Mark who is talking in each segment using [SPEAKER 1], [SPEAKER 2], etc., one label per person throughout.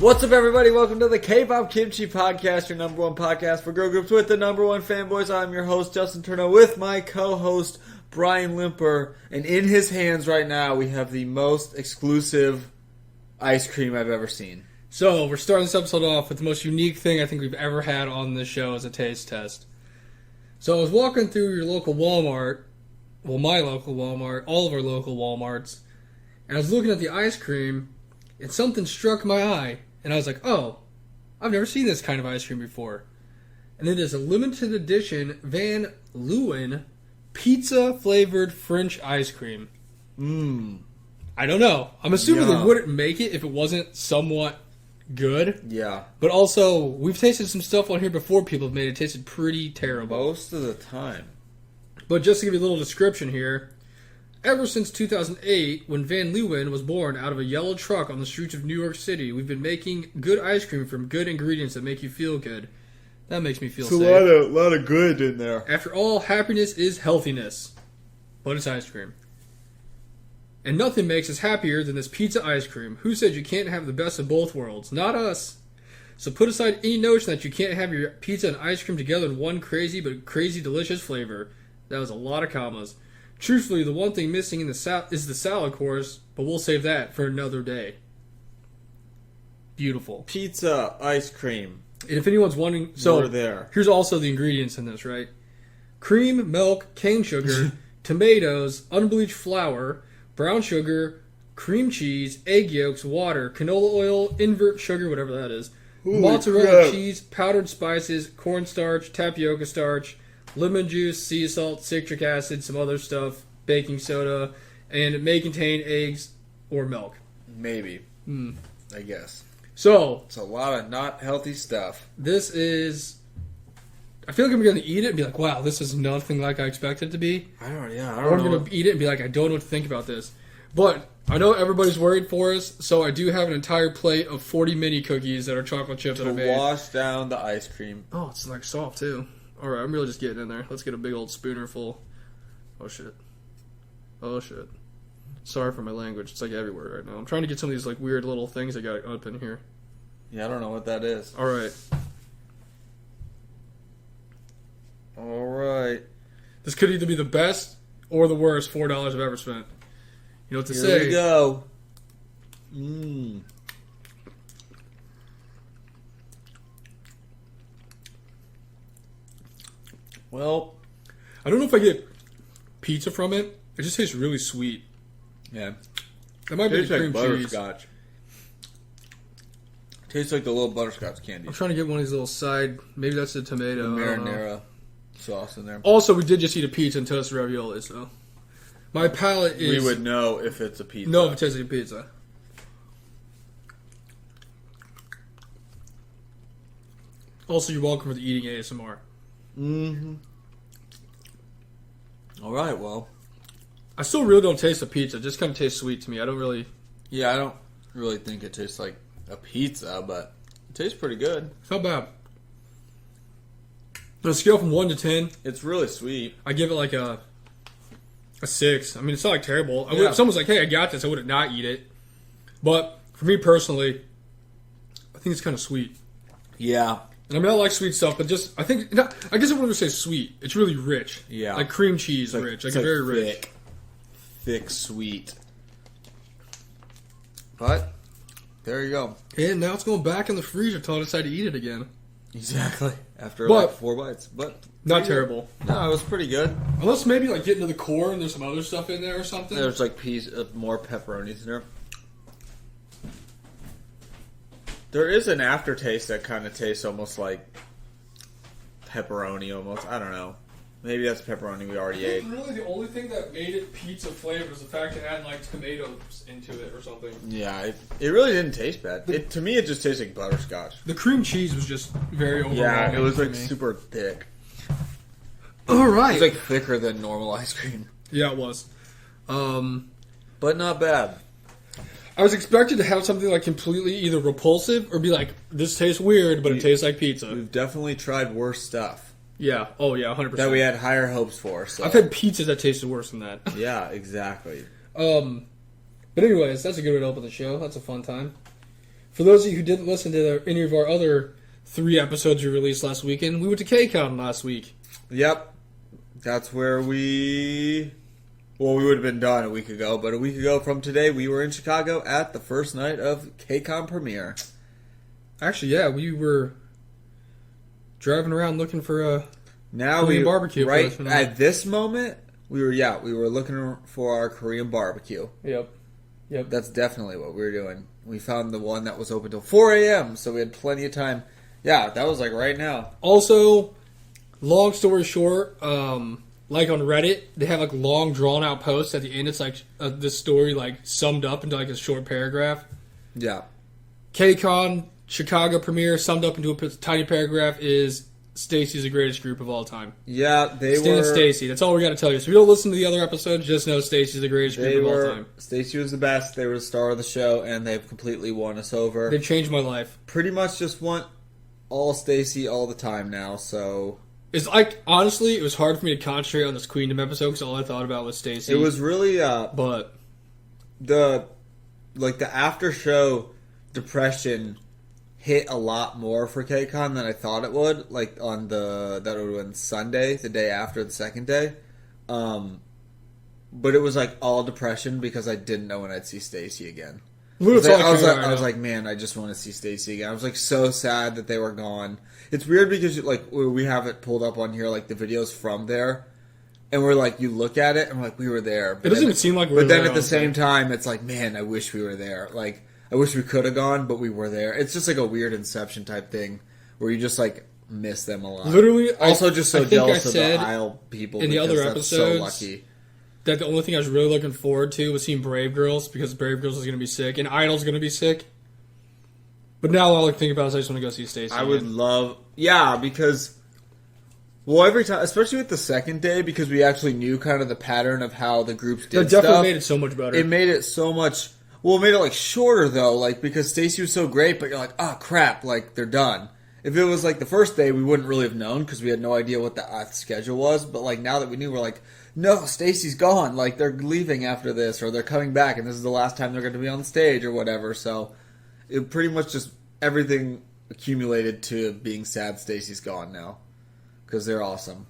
[SPEAKER 1] What's up, everybody? Welcome to the Kpop Kimchi Podcast, your number one podcast for girl groups with the number one fanboys. I'm your host, Justin Turno, with my co-host, Brian Limper. And in his hands right now, we have the most exclusive ice cream I've ever seen.
[SPEAKER 2] So, we're starting this episode off with the most unique thing I think we've ever had on this show as a taste test. So, I was walking through your local Walmart, well, my local Walmart, all of our local Walmarts, and I was looking at the ice cream, and something struck my eye. And I was like, oh, I've never seen this kind of ice cream before. And it is a limited edition Van Leeuwen pizza-flavored French ice cream. I don't know. I'm assuming they wouldn't make it if it wasn't somewhat good.
[SPEAKER 1] Yeah.
[SPEAKER 2] But also, we've tasted some stuff on here before people have made it. It tasted pretty terrible.
[SPEAKER 1] Most of the time.
[SPEAKER 2] But just to give you a little description here, ever since 2008, when Van Leeuwen was born out of a yellow truck on the streets of New York City, we've been making good ice cream from good ingredients that make you feel good. That makes me feel safe.
[SPEAKER 1] A lot of good in there.
[SPEAKER 2] After all, happiness is healthiness. But it's ice cream. And nothing makes us happier than this pizza ice cream. Who said you can't have the best of both worlds? Not us. So put aside any notion that you can't have your pizza and ice cream together in one crazy but crazy delicious flavor. That was a lot of commas. Truthfully, the one thing missing in the is the salad course, but we'll save that for another day. Beautiful.
[SPEAKER 1] Pizza, ice cream.
[SPEAKER 2] And if anyone's wondering, so
[SPEAKER 1] there.
[SPEAKER 2] Here's also the ingredients in this, right? Cream, milk, cane sugar, tomatoes, unbleached flour, brown sugar, cream cheese, egg yolks, water, canola oil, invert sugar, whatever that is, mozzarella cheese, powdered spices, cornstarch, tapioca starch, lemon juice, sea salt, citric acid, some other stuff, baking soda, and it may contain eggs or milk.
[SPEAKER 1] Maybe. I guess.
[SPEAKER 2] So,
[SPEAKER 1] it's a lot of not healthy stuff.
[SPEAKER 2] This is... I feel like I'm going to eat it and be like, wow, this is nothing like I expected it to be.
[SPEAKER 1] I don't know.
[SPEAKER 2] Or I'm going to eat it and be like, I don't know what to think about this. But I know everybody's worried for us, so I do have an entire plate of 40 mini cookies that are chocolate chip that I made.
[SPEAKER 1] To wash down the ice cream.
[SPEAKER 2] Oh, it's like soft too. Alright, I'm really just getting in there. Let's get a big old spooner full. Oh shit. Oh shit. Sorry for my language. It's like everywhere right now. I'm trying to get some of these like weird little things I got up in here.
[SPEAKER 1] Yeah, I don't know what that is.
[SPEAKER 2] Alright.
[SPEAKER 1] Alright.
[SPEAKER 2] This could either be the best or the worst $4 I've ever spent. You know what to say.
[SPEAKER 1] Here we go. Well,
[SPEAKER 2] I don't know if I get pizza from it. It just tastes really sweet.
[SPEAKER 1] Yeah.
[SPEAKER 2] That might be the cream cheese.
[SPEAKER 1] Butterscotch. Tastes like the little butterscotch candy.
[SPEAKER 2] I'm trying to get one of these little side... Maybe that's the tomato.
[SPEAKER 1] The marinara sauce in there.
[SPEAKER 2] Also, we did just eat a pizza and toasted ravioli, so... My palate is...
[SPEAKER 1] We would know if it's a pizza.
[SPEAKER 2] No, if it tastes like a pizza. Also, you're welcome for the eating ASMR.
[SPEAKER 1] Alright, well.
[SPEAKER 2] I still really don't taste the pizza. It just kind of tastes sweet to me. I don't really...
[SPEAKER 1] Yeah, I don't really think it tastes like a pizza, but it tastes pretty good.
[SPEAKER 2] It's not bad. On a scale from 1 to 10...
[SPEAKER 1] It's really sweet.
[SPEAKER 2] I give it like a 6. I mean, it's not like terrible. If someone's like, hey, I got this, I would not eat it. But, for me personally, I think it's kind of sweet.
[SPEAKER 1] Yeah.
[SPEAKER 2] And I mean, I like sweet stuff, but just, I think, I guess I wouldn't say sweet. It's really rich.
[SPEAKER 1] Yeah.
[SPEAKER 2] Like cream cheese rich. Like very rich.
[SPEAKER 1] Thick, sweet. But, there you go.
[SPEAKER 2] And now it's going back in the freezer until I decide to eat it again.
[SPEAKER 1] Exactly. After like 4 bites. But
[SPEAKER 2] not terrible.
[SPEAKER 1] No, it was pretty good.
[SPEAKER 2] Unless maybe like getting to the core and there's some other stuff in there or something.
[SPEAKER 1] There's like more pepperonis in there. There is an aftertaste that kind of tastes almost like pepperoni almost. I don't know. Maybe that's pepperoni we already ate.
[SPEAKER 2] Really, the only thing that made it pizza flavored is the fact it had like tomatoes into it or something.
[SPEAKER 1] Yeah, it really didn't taste bad. To me, it just tasted like butterscotch.
[SPEAKER 2] The cream cheese was just very overwhelming.
[SPEAKER 1] Yeah, it was like super thick.
[SPEAKER 2] Alright.
[SPEAKER 1] It was like thicker than normal ice cream.
[SPEAKER 2] Yeah, it was.
[SPEAKER 1] But not bad.
[SPEAKER 2] I was expected to have something like completely either repulsive or be like, this tastes weird, but it tastes like pizza.
[SPEAKER 1] We've definitely tried worse stuff.
[SPEAKER 2] Yeah. Oh, yeah, 100%.
[SPEAKER 1] That we had higher hopes for. So.
[SPEAKER 2] I've had pizzas that tasted worse than that.
[SPEAKER 1] Yeah, exactly.
[SPEAKER 2] But anyways, that's a good way to open the show. That's a fun time. For those of you who didn't listen to any of our other 3 episodes we released last weekend, we went to KCON last week.
[SPEAKER 1] Yep. That's where we would have been done a week ago, but a week ago from today, we were in Chicago at the first night of KCON premiere.
[SPEAKER 2] Actually, yeah, we were driving around looking for a
[SPEAKER 1] Now
[SPEAKER 2] Korean barbecue.
[SPEAKER 1] Right at this moment, we were looking for our Korean barbecue.
[SPEAKER 2] Yep.
[SPEAKER 1] That's definitely what we were doing. We found the one that was open till 4 a.m., so we had plenty of time. Yeah, that was like right now.
[SPEAKER 2] Also, long story short, like on Reddit, they have like long drawn out posts at the end. It's like this story like summed up into like a short paragraph.
[SPEAKER 1] Yeah.
[SPEAKER 2] KCON Chicago premiere summed up into a tiny paragraph is Stacy's the greatest group of all time.
[SPEAKER 1] Yeah, they
[SPEAKER 2] Stan
[SPEAKER 1] were.
[SPEAKER 2] Stacy. That's all we got to tell you. So if you don't listen to the other episodes, just know Stacy's the greatest group of all time.
[SPEAKER 1] Stacy was the best. They were the star of the show, and they've completely won us over.
[SPEAKER 2] They changed my life.
[SPEAKER 1] Pretty much just want all Stacy all the time now. So
[SPEAKER 2] It's like, honestly, it was hard for me to concentrate on this Queendom episode because all I thought about was Stacy.
[SPEAKER 1] it was really
[SPEAKER 2] But
[SPEAKER 1] the after show depression hit a lot more for KCON than I thought it would. Like on that would have been Sunday, the day after the second day. But it was like all depression because I didn't know when I'd see Stacy again. I was like, man, I just want to see Stacy again. I was like so sad that they were gone. It's weird because like we have it pulled up on here, like the videos from there, and we're like, you look at it and we're like, we were there.
[SPEAKER 2] It doesn't even seem like we were there.
[SPEAKER 1] But then at the same time, it's like, man, I wish we were there. Like, I wish we could have gone, but we were there. It's just like a weird Inception type thing where you just like miss them a lot.
[SPEAKER 2] Literally,
[SPEAKER 1] also just so jealous of the
[SPEAKER 2] I
[SPEAKER 1] Isle people
[SPEAKER 2] in the other
[SPEAKER 1] that's
[SPEAKER 2] episodes.
[SPEAKER 1] so lucky.
[SPEAKER 2] That the only thing I was really looking forward to was seeing Brave Girls because Brave Girls was going to be sick and Idol's going to be sick. But now all I think about is I just want to go see Stacey.
[SPEAKER 1] I would love, because, well, every time, especially with the second day, because we actually knew kind of the pattern of how the groups did
[SPEAKER 2] That definitely
[SPEAKER 1] stuff.
[SPEAKER 2] made it so much better.
[SPEAKER 1] It made it so much, well, it made it like shorter though, like because Stacey was so great, but you're like, oh crap, like they're done. If it was like the first day, we wouldn't really have known because we had no idea what the schedule was. But like now that we knew, we're like, no, Stacey's gone. Like they're leaving after this, or they're coming back, and this is the last time they're going to be on the stage, or whatever. So it pretty much just everything accumulated to being sad. Stacey's gone now because they're awesome.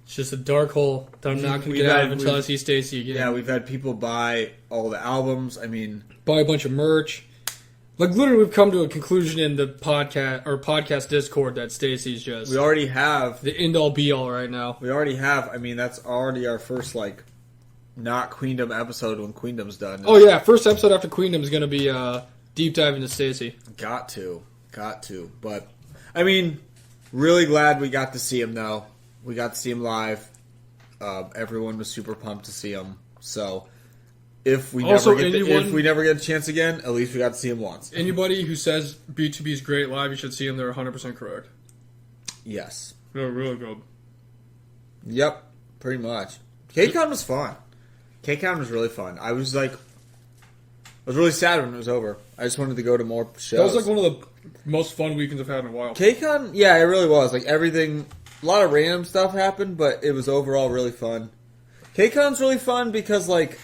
[SPEAKER 2] It's just a dark hole that I'm not going to get out of until I see Stacey again.
[SPEAKER 1] Yeah, we've had people buy all the albums. I mean,
[SPEAKER 2] buy a bunch of merch. Like literally, we've come to a conclusion in the podcast Discord that Stacey's just.
[SPEAKER 1] We already have
[SPEAKER 2] the end all be all right now.
[SPEAKER 1] We already have. I mean, that's already our first like not Queendom episode when Queendom's done.
[SPEAKER 2] Oh yeah, first episode after Queendom is going to be deep dive into Stacey.
[SPEAKER 1] Got to. But I mean, really glad we got to see him though. We got to see him live. Everyone was super pumped to see him. So. If we never get a chance again, at least we got to see him once.
[SPEAKER 2] Anybody who says B2B is great live, you should see him. They're 100% correct.
[SPEAKER 1] Yes.
[SPEAKER 2] They're really good.
[SPEAKER 1] Yep, pretty much. KCON was fun. KCON was really fun. I was really sad when it was over. I just wanted to go to more shows.
[SPEAKER 2] That was like one of the most fun weekends I've had in a while.
[SPEAKER 1] KCON, yeah, it really was. Like everything, a lot of random stuff happened, but it was overall really fun. KCON's really fun because like,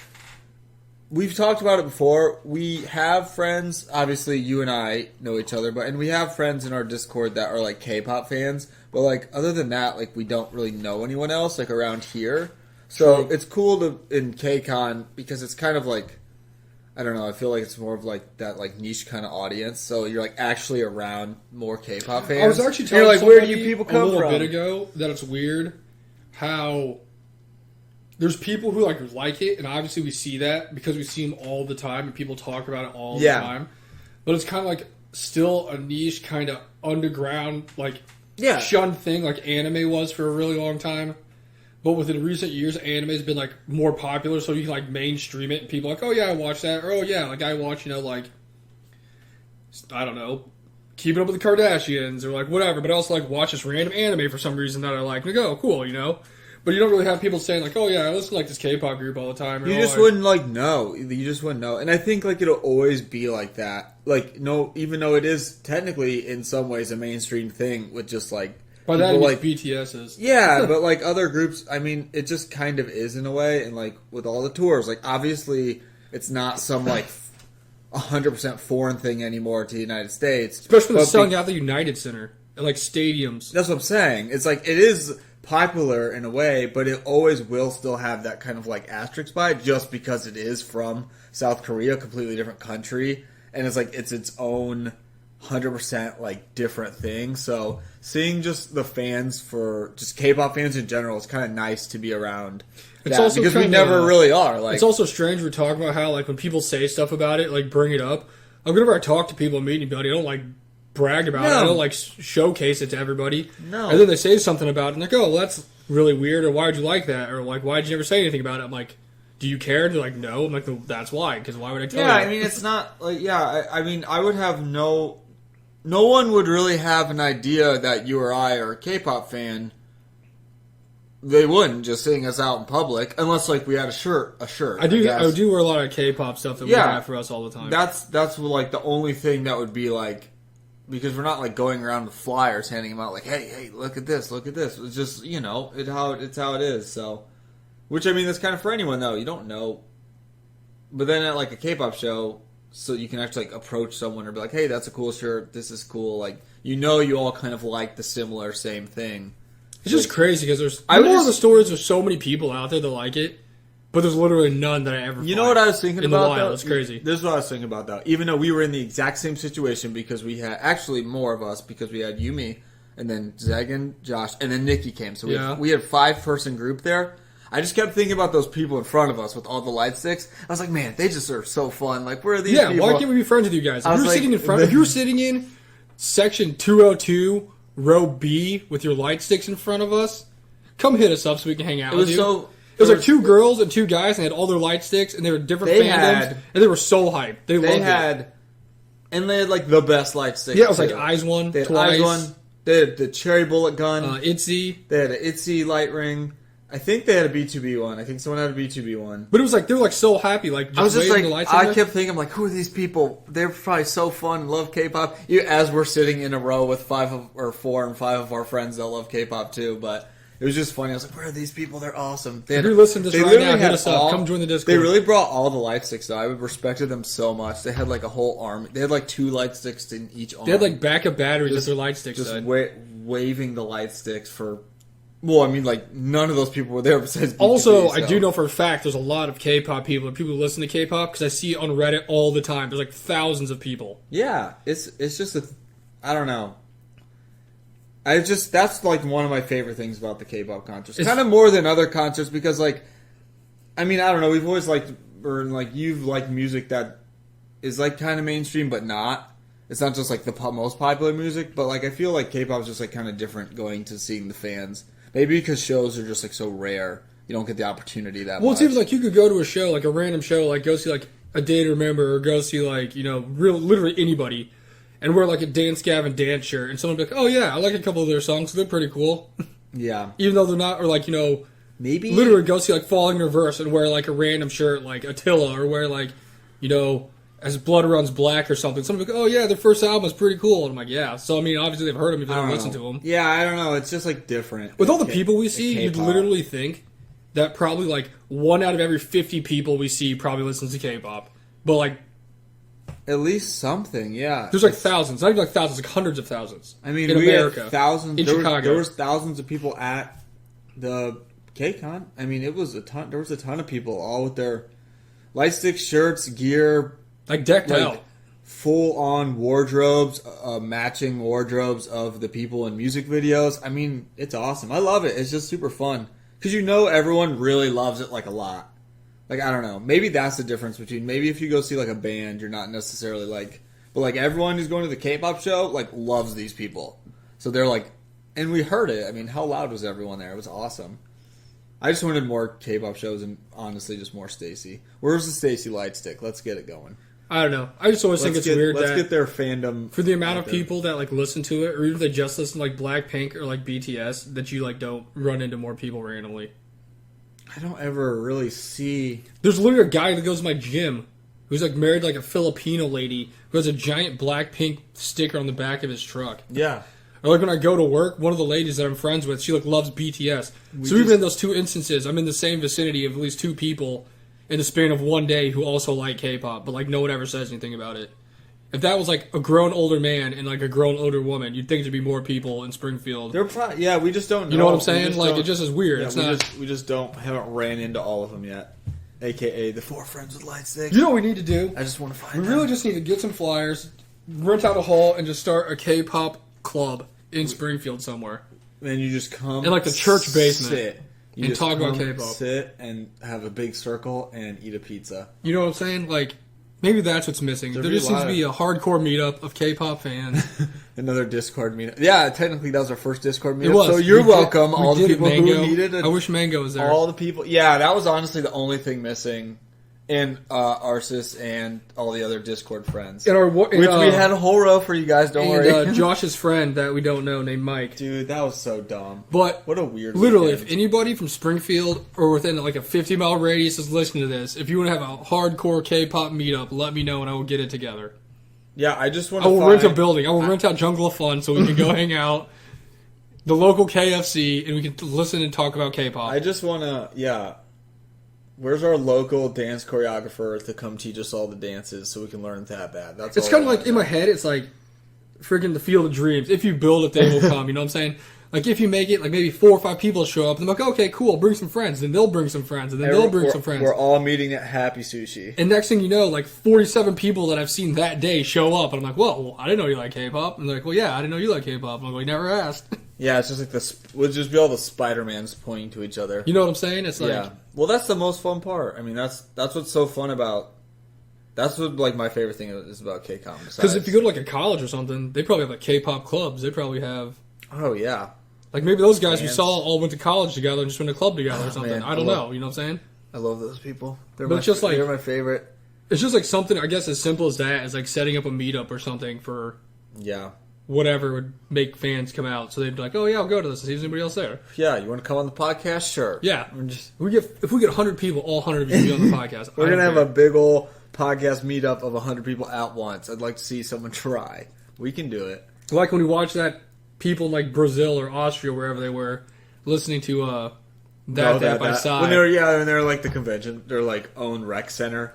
[SPEAKER 1] we've talked about it before. We have friends. Obviously, you and I know each other, and we have friends in our Discord that are like K-pop fans. But like, other than that, like we don't really know anyone else like around here. So it's cool in KCON because it's kind of like, I don't know. I feel like it's more of like that like niche kind of audience. So you're like actually around more K-pop fans.
[SPEAKER 2] I was actually telling
[SPEAKER 1] like, where do you people come
[SPEAKER 2] a little
[SPEAKER 1] from?
[SPEAKER 2] bit ago that it's weird how. There's people who like it, and obviously we see that because we see them all the time, and people talk about it all the time. But it's kind of like still a niche, kind of underground, like shunned thing, like anime was for a really long time. But within recent years, anime has been like more popular, so you can like mainstream it, and people are like, oh yeah, I watch that, or oh yeah, like I watch, like I don't know, Keeping Up with the Kardashians, or like whatever. But I also like watch this random anime for some reason that I like, and I go, cool, But you don't really have people saying like, "Oh yeah, I listen to like this K-pop group all the time."
[SPEAKER 1] You just wouldn't know. You just wouldn't know. And I think like it'll always be like that. Like no, even though it is technically in some ways a mainstream thing with just like
[SPEAKER 2] by that like BTS is.
[SPEAKER 1] Yeah, but like other groups, I mean, it just kind of is in a way. And like with all the tours, like obviously it's not some like 100% foreign thing anymore to the United States.
[SPEAKER 2] Especially when selling out the United Center and like stadiums.
[SPEAKER 1] That's what I'm saying. It's like it is popular in a way, but it always will still have that kind of like asterisk by it just because it is from South Korea, a completely different country, and it's like it's its own 100% like different thing. So seeing just the fans for just K-pop fans in general is kind of nice to be around.
[SPEAKER 2] It's also
[SPEAKER 1] because we never really are. Like,
[SPEAKER 2] it's also strange we're talking about how like when people say stuff about it, like bring it up. Like whenever I talk to people and meet anybody, I don't like brag about it. I don't like showcase it to everybody.
[SPEAKER 1] No.
[SPEAKER 2] And then they say something about it and they're like, oh, well, that's really weird, or why would you like that? Or like, why did you never say anything about it? I'm like, do you care? And they're like, no. I'm like, well, that's why, because why would I tell you?
[SPEAKER 1] Yeah, I mean, it's not like, I mean, I would have no one would really have an idea that you or I are a K-pop fan. They wouldn't just seeing us out in public unless like we had a shirt. I
[SPEAKER 2] do wear a lot of K-pop stuff that we have for us all the time.
[SPEAKER 1] That's like the only thing that would be like, because we're not like going around with flyers handing them out like, hey, look at this. It's just, you know, it's how it is. So, which I mean, that's kind of for anyone though. You don't know, but then at like a K-pop show, so you can actually like approach someone or be like, hey, that's a cool shirt. This is cool. Like, you know, you all kind of like the similar same thing.
[SPEAKER 2] It's just crazy because there's more of the stories. There's so many people out there that like it, but there's literally none that I ever.
[SPEAKER 1] You know what I was thinking about?
[SPEAKER 2] In the wild, it's crazy.
[SPEAKER 1] This is what I was thinking about though. Even though we were in the exact same situation because we had actually more of us because we had Yumi and then Zagan, Josh, and then Nikki came. So we had 5-person group there. I just kept thinking about those people in front of us with all the light sticks. I was like, man, they just are so fun. Like, where are these people?
[SPEAKER 2] Yeah, why can't we be friends with you guys? If you were sitting in section 202, row B with your light sticks in front of us, come hit us up so we can hang out with you. It was like 2 girls and 2 guys, and they had all their light sticks, and they were different fandoms, and they were so hyped. They loved it.
[SPEAKER 1] And they had like the best light sticks.
[SPEAKER 2] Yeah, it was like Eyes One,
[SPEAKER 1] they had
[SPEAKER 2] Twice.
[SPEAKER 1] Eyes One. They had the cherry bullet gun.
[SPEAKER 2] ITZY.
[SPEAKER 1] They had an ITZY light ring. I think they had a B2B one. I think someone had a B2B one.
[SPEAKER 2] But it was like, they were like so happy. Like, just
[SPEAKER 1] I was just
[SPEAKER 2] waving
[SPEAKER 1] like,
[SPEAKER 2] the lights
[SPEAKER 1] I kept thinking, I'm like, who are these people? They're probably so fun and love K-pop. As we're sitting in a row with 4 and 5 of our friends that love K-pop too. But it was just funny. I was like, where are these people? They're awesome.
[SPEAKER 2] If you're listening to this right now, hit us up. Come join the Discord.
[SPEAKER 1] They really brought all the light sticks though. I respected them so much. They had like a whole army. They had like 2 light sticks in each arm.
[SPEAKER 2] They had like backup batteries with their light sticks.
[SPEAKER 1] Just waving the light sticks for... Well, I mean, like, none of those people were there besides B2B,
[SPEAKER 2] Also, I do know for a fact there's a lot of K-pop people who listen to K-pop because I see it on Reddit all the time. There's like thousands of people.
[SPEAKER 1] Yeah, it's just I don't know. That's like one of my favorite things about the K-pop concerts. Kind of more than other concerts because, like, I mean, I don't know. We've always liked, or like, you've liked music that is like kind of mainstream but not. It's not just like the most popular music, but like I feel like K-pop is just like kind of different going to seeing the fans. Maybe because shows are just like so rare, you don't get the opportunity that much.
[SPEAKER 2] Well, it seems like you could go to a show, like a random show, like go see like A Day to Remember, or go see like, you know, literally anybody, and wear like a Dance Gavin dance shirt, and someone would be like, oh yeah, I like a couple of their songs, they're pretty cool.
[SPEAKER 1] Yeah.
[SPEAKER 2] Even though they're not, or like, you know,
[SPEAKER 1] maybe
[SPEAKER 2] literally go see like Falling in Reverse and wear like a random shirt like Attila, or wear like, you know, As Blood Runs Black or something. Someone would be like, oh yeah, their first album is pretty cool. And I'm like, yeah. So, I mean, obviously they've heard them if they don't listen to them.
[SPEAKER 1] Yeah, I don't know. It's just like different.
[SPEAKER 2] With all the people we see, you'd literally think that probably like 1 out of every 50 people we see probably listens to K-pop. But like...
[SPEAKER 1] At least something, yeah.
[SPEAKER 2] There's like thousands. Not even like thousands, like hundreds of thousands.
[SPEAKER 1] I mean,
[SPEAKER 2] in America.
[SPEAKER 1] Had thousands.
[SPEAKER 2] In Chicago.
[SPEAKER 1] There was thousands of people at the K-Con. I mean, it was a ton. There was a ton of people, all with their light stick shirts, gear...
[SPEAKER 2] Like decked out.
[SPEAKER 1] Full-on wardrobes, matching wardrobes of the people in music videos. I mean, it's awesome. I love it. It's just super fun. Because you know everyone really loves it, like, a lot. Like, I don't know. Maybe that's the difference between... Maybe if you go see, like, a band, you're not necessarily, like... But, like, everyone who's going to the K-pop show, like, loves these people. So they're, like... And we heard it. I mean, how loud was everyone there? It was awesome. I just wanted more K-pop shows and, honestly, just more Stacey. Where's the Stacey light stick? Let's get it going.
[SPEAKER 2] I don't know. I just always think it's weird
[SPEAKER 1] let's get their fandom
[SPEAKER 2] for the amount of people that like listen to it, or even if they just listen to like Blackpink or like BTS, that you like don't run into more people randomly.
[SPEAKER 1] I don't ever really see.
[SPEAKER 2] There's literally a guy that goes to my gym who's like married to like a Filipino lady who has a giant Blackpink sticker on the back of his truck.
[SPEAKER 1] Yeah.
[SPEAKER 2] Or like when I go to work, one of the ladies that I'm friends with, she like loves BTS. Even in those 2 instances, I'm in the same vicinity of at least 2 people. in the span of one day who also like K-pop, but like no one ever says anything about it. If that was like a grown older man and like a grown older woman, you'd think there'd be more people in Springfield.
[SPEAKER 1] Yeah, we just don't know.
[SPEAKER 2] You know what I'm saying? Like, it just is weird.
[SPEAKER 1] Yeah,
[SPEAKER 2] it's
[SPEAKER 1] we just haven't ran into all of them yet. AKA the 4 friends with light sticks.
[SPEAKER 2] You know what we need to do?
[SPEAKER 1] I just want to find
[SPEAKER 2] We really just need to get some flyers, rent out a hall, and just start a K-pop club in Springfield somewhere.
[SPEAKER 1] Then you just come
[SPEAKER 2] in like the church basement.
[SPEAKER 1] Sit. You
[SPEAKER 2] and
[SPEAKER 1] just
[SPEAKER 2] talk about K-pop.
[SPEAKER 1] Sit and have a big circle and eat a pizza.
[SPEAKER 2] You know what I'm saying? Like, maybe that's what's missing. There just seems to be a hardcore meetup of K-pop fans.
[SPEAKER 1] Another Discord meetup. Yeah, technically that was our first Discord meetup.
[SPEAKER 2] It was.
[SPEAKER 1] So you're welcome. All the people
[SPEAKER 2] Mango.
[SPEAKER 1] who needed it.
[SPEAKER 2] I wish Mango was there.
[SPEAKER 1] All the people. Yeah, that was honestly the only thing missing. And Arsis and all the other Discord friends. Which we had a whole row for you guys, don't worry.
[SPEAKER 2] Josh's friend that we don't know named Mike.
[SPEAKER 1] Dude, that was so dumb.
[SPEAKER 2] But
[SPEAKER 1] what a weird
[SPEAKER 2] literally,
[SPEAKER 1] weekend.
[SPEAKER 2] if anybody from Springfield or within like a 50-mile radius is listening to this, if you want to have a hardcore K-pop meetup, let me know and I will get it together.
[SPEAKER 1] Yeah, I just want
[SPEAKER 2] to rent a building. I will rent out Jungle of Fun so we can go hang out. The local KFC and we can listen and talk about K-pop.
[SPEAKER 1] I just want to, where's our local dance choreographer to come teach us all the dances so we can learn that?
[SPEAKER 2] It's kind of like, in my head, it's like freaking the Field of Dreams. If you build it, they will come. You know what I'm saying? Like, if you make it, like, maybe 4 or 5 people show up, and they're like, okay, cool, bring some friends. Then they'll bring some friends, and then they'll bring some friends.
[SPEAKER 1] We're all meeting at Happy Sushi.
[SPEAKER 2] And next thing you know, like, 47 people that I've seen that day show up, and I'm like, well, I didn't know you like K-pop. And they're like, well, yeah, I didn't know you like K-pop. I'm like, well, you never asked.
[SPEAKER 1] Yeah, it's just like we'll just be all the Spider-Mans pointing to each other.
[SPEAKER 2] You know what I'm saying? It's like... Yeah.
[SPEAKER 1] Well, that's the most fun part. I mean, that's what's so fun about... That's what, like, my favorite thing is about K-Pop.
[SPEAKER 2] Because if you go to, like, a college or something, they probably have, like, K-pop clubs. They probably have...
[SPEAKER 1] Oh, yeah.
[SPEAKER 2] Like, maybe those guys we saw all went to college together and just went to club together or something. Man, I don't know. You know what I'm saying?
[SPEAKER 1] I love those people. They're my favorite.
[SPEAKER 2] It's just, like, something, I guess, as simple as that, as, like, setting up a meetup or something for...
[SPEAKER 1] Yeah.
[SPEAKER 2] Whatever would make fans come out. So they'd be like, oh, yeah, I'll go to this and see if there's anybody else there.
[SPEAKER 1] Yeah, you want to come on the podcast? Sure.
[SPEAKER 2] Yeah. If we get 100 people, all 100 of you will be on the podcast.
[SPEAKER 1] We're going to have a big old podcast meetup of 100 people at once. I'd like to see someone try. We can do it.
[SPEAKER 2] Like when we watched that people in like Brazil or Austria, wherever they were, listening to that by Psy.
[SPEAKER 1] When they were like the convention, their like own rec center.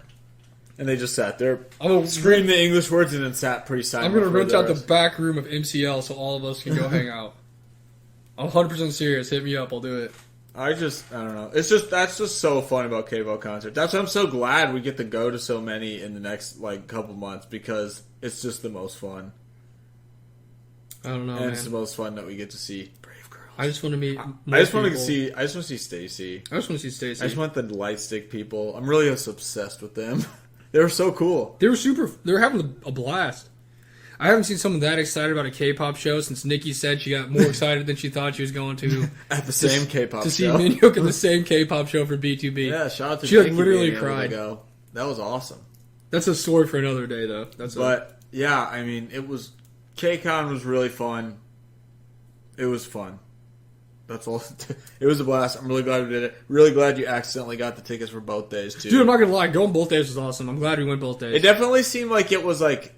[SPEAKER 1] And they just sat there, screamed the English words, and then sat pretty silent.
[SPEAKER 2] I'm going to rent out the back room of MCL so all of us can go hang out. I'm 100% serious. Hit me up. I'll do it.
[SPEAKER 1] I don't know. That's just so fun about K-pop concerts. That's why I'm so glad we get to go to so many in the next like couple months because it's just the most fun.
[SPEAKER 2] I don't know,
[SPEAKER 1] and
[SPEAKER 2] man.
[SPEAKER 1] It's the most fun that we get to see Brave Girls.
[SPEAKER 2] I just want to meet.
[SPEAKER 1] I just want to see Stacey.
[SPEAKER 2] I just want to see Stacey.
[SPEAKER 1] I just want the light stick people. I'm really obsessed with them. They were so cool.
[SPEAKER 2] They were having a blast. I haven't seen someone that excited about a K-pop show since Nikki said she got more excited than she thought she was going to.
[SPEAKER 1] At the same K-pop show.
[SPEAKER 2] To see Minhyuk at the same K-pop show for B2B.
[SPEAKER 1] Yeah, shout out to
[SPEAKER 2] She like literally cried.
[SPEAKER 1] That was awesome.
[SPEAKER 2] That's a story for another day, though.
[SPEAKER 1] Yeah, I mean, K-Con was really fun. It was fun. That's all. It was a blast. I'm really glad we did it. Really glad you accidentally got the tickets for both days, too.
[SPEAKER 2] Dude, I'm not going to lie. Going both days was awesome. I'm glad we went both days.
[SPEAKER 1] It definitely seemed like it was like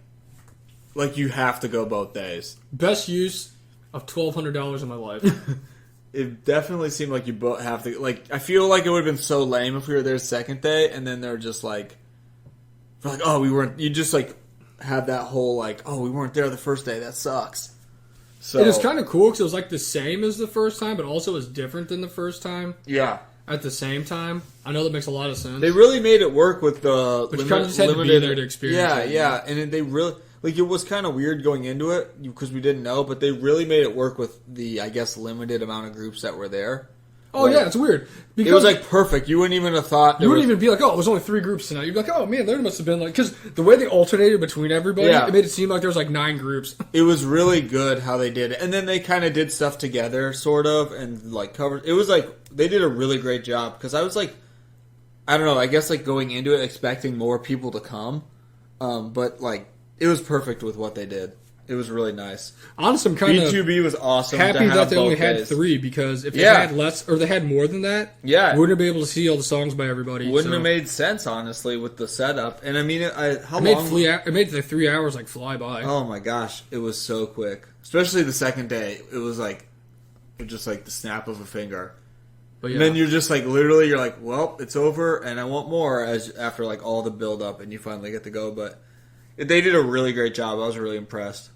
[SPEAKER 1] you have to go both days.
[SPEAKER 2] Best use of $1,200 in my life.
[SPEAKER 1] It definitely seemed like you both have to. Like, I feel like it would have been so lame if we were there second day, and then they're just like, oh, we weren't. You just like have that whole like, oh, we weren't there the first day. That sucks. So
[SPEAKER 2] it was kind of cool because it was like the same as the first time, but also was different than the first time.
[SPEAKER 1] Yeah.
[SPEAKER 2] At the same time, I know that makes a lot of sense.
[SPEAKER 1] They really made it work with the
[SPEAKER 2] but you kind of just had to be there to experience it.
[SPEAKER 1] Yeah, and they really like it was kind of weird going into it because we didn't know, but they really made it work with the I guess limited amount of groups that were there.
[SPEAKER 2] Oh yeah, it's weird
[SPEAKER 1] because it was like perfect. You wouldn't even have thought
[SPEAKER 2] you wouldn't even be like, oh, it was only 3 groups tonight. You'd be like, oh man, there must have been like because the way they alternated between everybody, it made it seem like there was like 9 groups.
[SPEAKER 1] It was really good how they did it, and then they kind of did stuff together, sort of, and like covered. It was like they did a really great job because I was like, I don't know, I guess like going into it expecting more people to come, but like it was perfect with what they did. It was really nice.
[SPEAKER 2] Honestly, I'm kind of
[SPEAKER 1] B2B was awesome.
[SPEAKER 2] Happy that they only had 3 because if they had less or they had more than that, we wouldn't have been able to see all the songs by everybody.
[SPEAKER 1] Wouldn't have made sense honestly with the setup. And I mean,
[SPEAKER 2] it made the 3 hours like fly by.
[SPEAKER 1] Oh my gosh, it was so quick. Especially the second day, it was just like the snap of a finger.
[SPEAKER 2] But yeah.
[SPEAKER 1] And then you're just like, literally, you're like, well, it's over, and I want more after like all the build up, and you finally get to go. But they did a really great job. I was really impressed.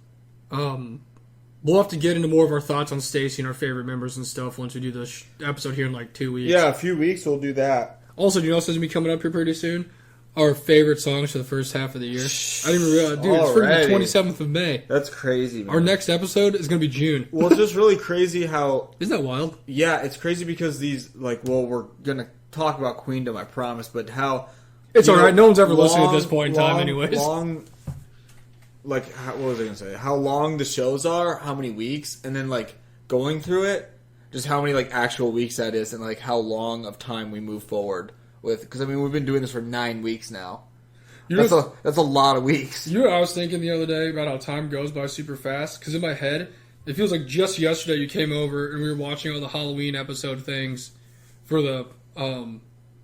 [SPEAKER 2] We'll have to get into more of our thoughts on Stacy and our favorite members and stuff once we do this episode here in like 2 weeks.
[SPEAKER 1] Yeah, a few weeks we'll do that.
[SPEAKER 2] Also, do you know what's going to be coming up here pretty soon? Our favorite songs for the first half of the year. I didn't even realize. Dude, it's freaking the 27th of May.
[SPEAKER 1] That's crazy, man.
[SPEAKER 2] Our next episode is going to be June.
[SPEAKER 1] Well, it's just really crazy how...
[SPEAKER 2] Isn't that wild?
[SPEAKER 1] Yeah, it's crazy because these, like, well, we're going to talk about Queendom, I promise, but how...
[SPEAKER 2] It's alright, no one's ever listening at this point in time anyways.
[SPEAKER 1] Like, what was I going to say? How long the shows are, how many weeks, and then, like, going through it, just how many, like, actual weeks that is, and, like, how long of time we move forward with. Because, I mean, we've been doing this for 9 weeks now. That's a lot of weeks.
[SPEAKER 2] You know what I was thinking the other day about how time goes by super fast? Because in my head, it feels like just yesterday you came over and we were watching all the Halloween episode things for the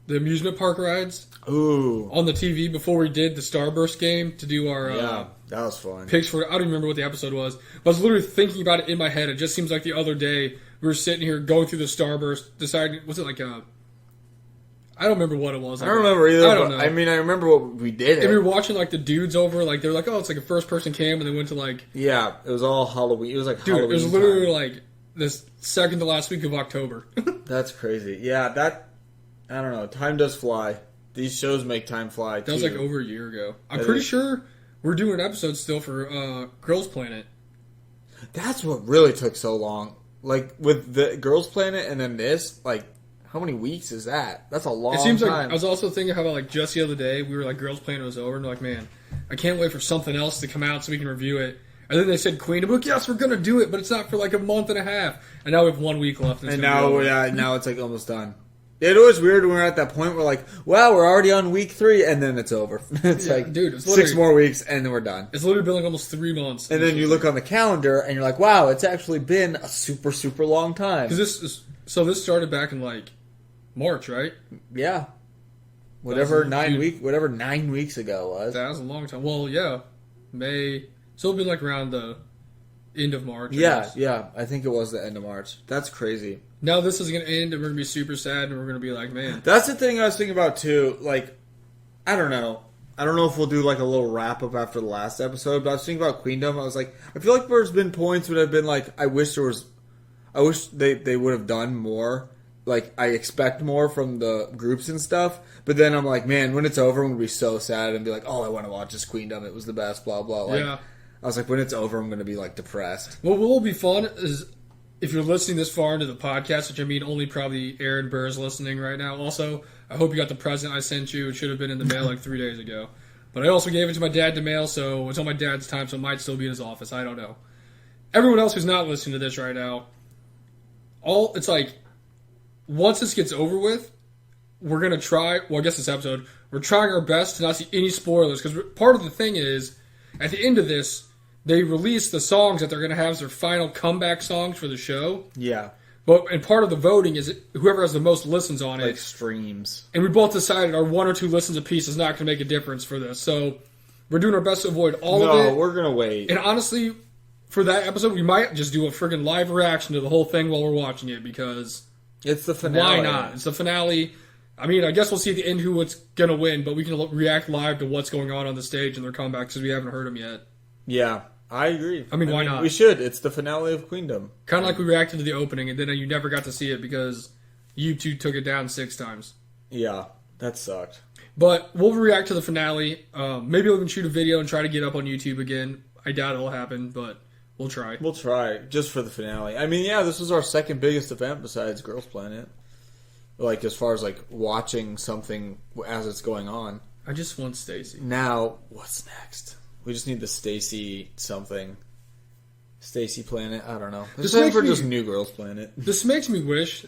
[SPEAKER 2] amusement park rides.
[SPEAKER 1] Ooh.
[SPEAKER 2] On the TV before we did the Starburst game to do our...
[SPEAKER 1] Yeah, that was fun.
[SPEAKER 2] Picks for... I don't even remember what the episode was. But I was literally thinking about it in my head. It just seems like the other day we were sitting here going through the Starburst, deciding... Was it like a... I don't remember what it was.
[SPEAKER 1] I don't remember either.
[SPEAKER 2] I don't know.
[SPEAKER 1] I mean, I remember what we did.
[SPEAKER 2] And we were watching like the dudes over, like they were like, "Oh, it's like a first-person cam," and they went to like,
[SPEAKER 1] yeah, it was all Halloween. It was like
[SPEAKER 2] dude,
[SPEAKER 1] Halloween.
[SPEAKER 2] it was literally like this second to last week of October.
[SPEAKER 1] That's crazy. Yeah, I don't know. Time does fly. These shows make time fly.
[SPEAKER 2] That was like over a year ago. I'm pretty sure we're doing an episode still for Girls Planet.
[SPEAKER 1] That's what really took so long. Like with the Girls Planet and then this, like. How many weeks is that? That's a long time. It seems
[SPEAKER 2] like I was also thinking how about like just the other day we were like Girls Planet was over and we're like, man, I can't wait for something else to come out so we can review it. And then they said Queendom. Like, yes, we're gonna do it, but it's not for like a month and a half. And now we have 1 week left.
[SPEAKER 1] And now it's like almost done. It was weird when we're at that point. We're like, wow, we're already on week 3, and then it's over. It's like, dude, it's 6 more weeks, and then we're done.
[SPEAKER 2] It's literally been like almost 3 months.
[SPEAKER 1] And then you look on the calendar, and you're like, wow, it's actually been a super, super long time.
[SPEAKER 2] Because this started back in like March, right?
[SPEAKER 1] Yeah. Whatever 9 weeks ago was.
[SPEAKER 2] That was a long time. Well, yeah. May. So it'll be like around the end of March.
[SPEAKER 1] Yeah. I think it was the end of March. That's crazy.
[SPEAKER 2] Now this is going to end and we're going to be super sad and we're going to be like, man.
[SPEAKER 1] That's the thing I was thinking about too. Like, I don't know. I don't know if we'll do like a little wrap up after the last episode, but I was thinking about Queendom. I was like, I feel like there's been points when I've been like, I wish they would have done more. Like, I expect more from the groups and stuff, but then I'm like, man, when it's over, I'm going to be so sad and be like, oh, I want to watch this Queendom. It was the best, blah, blah. Like, yeah. I was like, when it's over, I'm going to be, like, depressed.
[SPEAKER 2] What will be fun is if you're listening this far into the podcast, which I mean only probably Aaron Burr is listening right now. Also, I hope you got the present I sent you. It should have been in the mail like 3 days ago. But I also gave it to my dad to mail, so it's on my dad's time, so it might still be in his office. I don't know. Everyone else who's not listening to this right now, it's like... Once this gets over with, we're going to try... Well, I guess this episode, we're trying our best to not see any spoilers. Because part of the thing is, at the end of this, they release the songs that they're going to have as their final comeback songs for the show.
[SPEAKER 1] Yeah.
[SPEAKER 2] And part of the voting is whoever has the most listens on it.
[SPEAKER 1] Like streams.
[SPEAKER 2] And we both decided our 1 or 2 listens apiece is not going to make a difference for this. So we're doing our best to avoid all of it.
[SPEAKER 1] No, we're going to wait.
[SPEAKER 2] And honestly, for that episode, we might just do a friggin' live reaction to the whole thing while we're watching it because...
[SPEAKER 1] It's the finale.
[SPEAKER 2] Why not? It's the finale. I mean, I guess we'll see at the end who's going to win, but we can react live to what's going on the stage and their comebacks because we haven't heard them yet.
[SPEAKER 1] Yeah, I agree.
[SPEAKER 2] I mean, why not?
[SPEAKER 1] We should. It's the finale of Queendom.
[SPEAKER 2] Kind of like we reacted to the opening, and then you never got to see it because YouTube took it down 6 times.
[SPEAKER 1] Yeah, that sucked.
[SPEAKER 2] But we'll react to the finale. Maybe we'll even shoot a video and try to get up on YouTube again. I doubt it'll happen, but... We'll try. Just for the finale. I mean, yeah, this was our second biggest event besides Girls Planet. Like, as far as, like, watching something as it's going on. I just want Stacy.
[SPEAKER 1] Now, what's next? We just need the Stacy something. Stacy Planet? I don't know. This is for just New Girls Planet.
[SPEAKER 2] This makes me wish,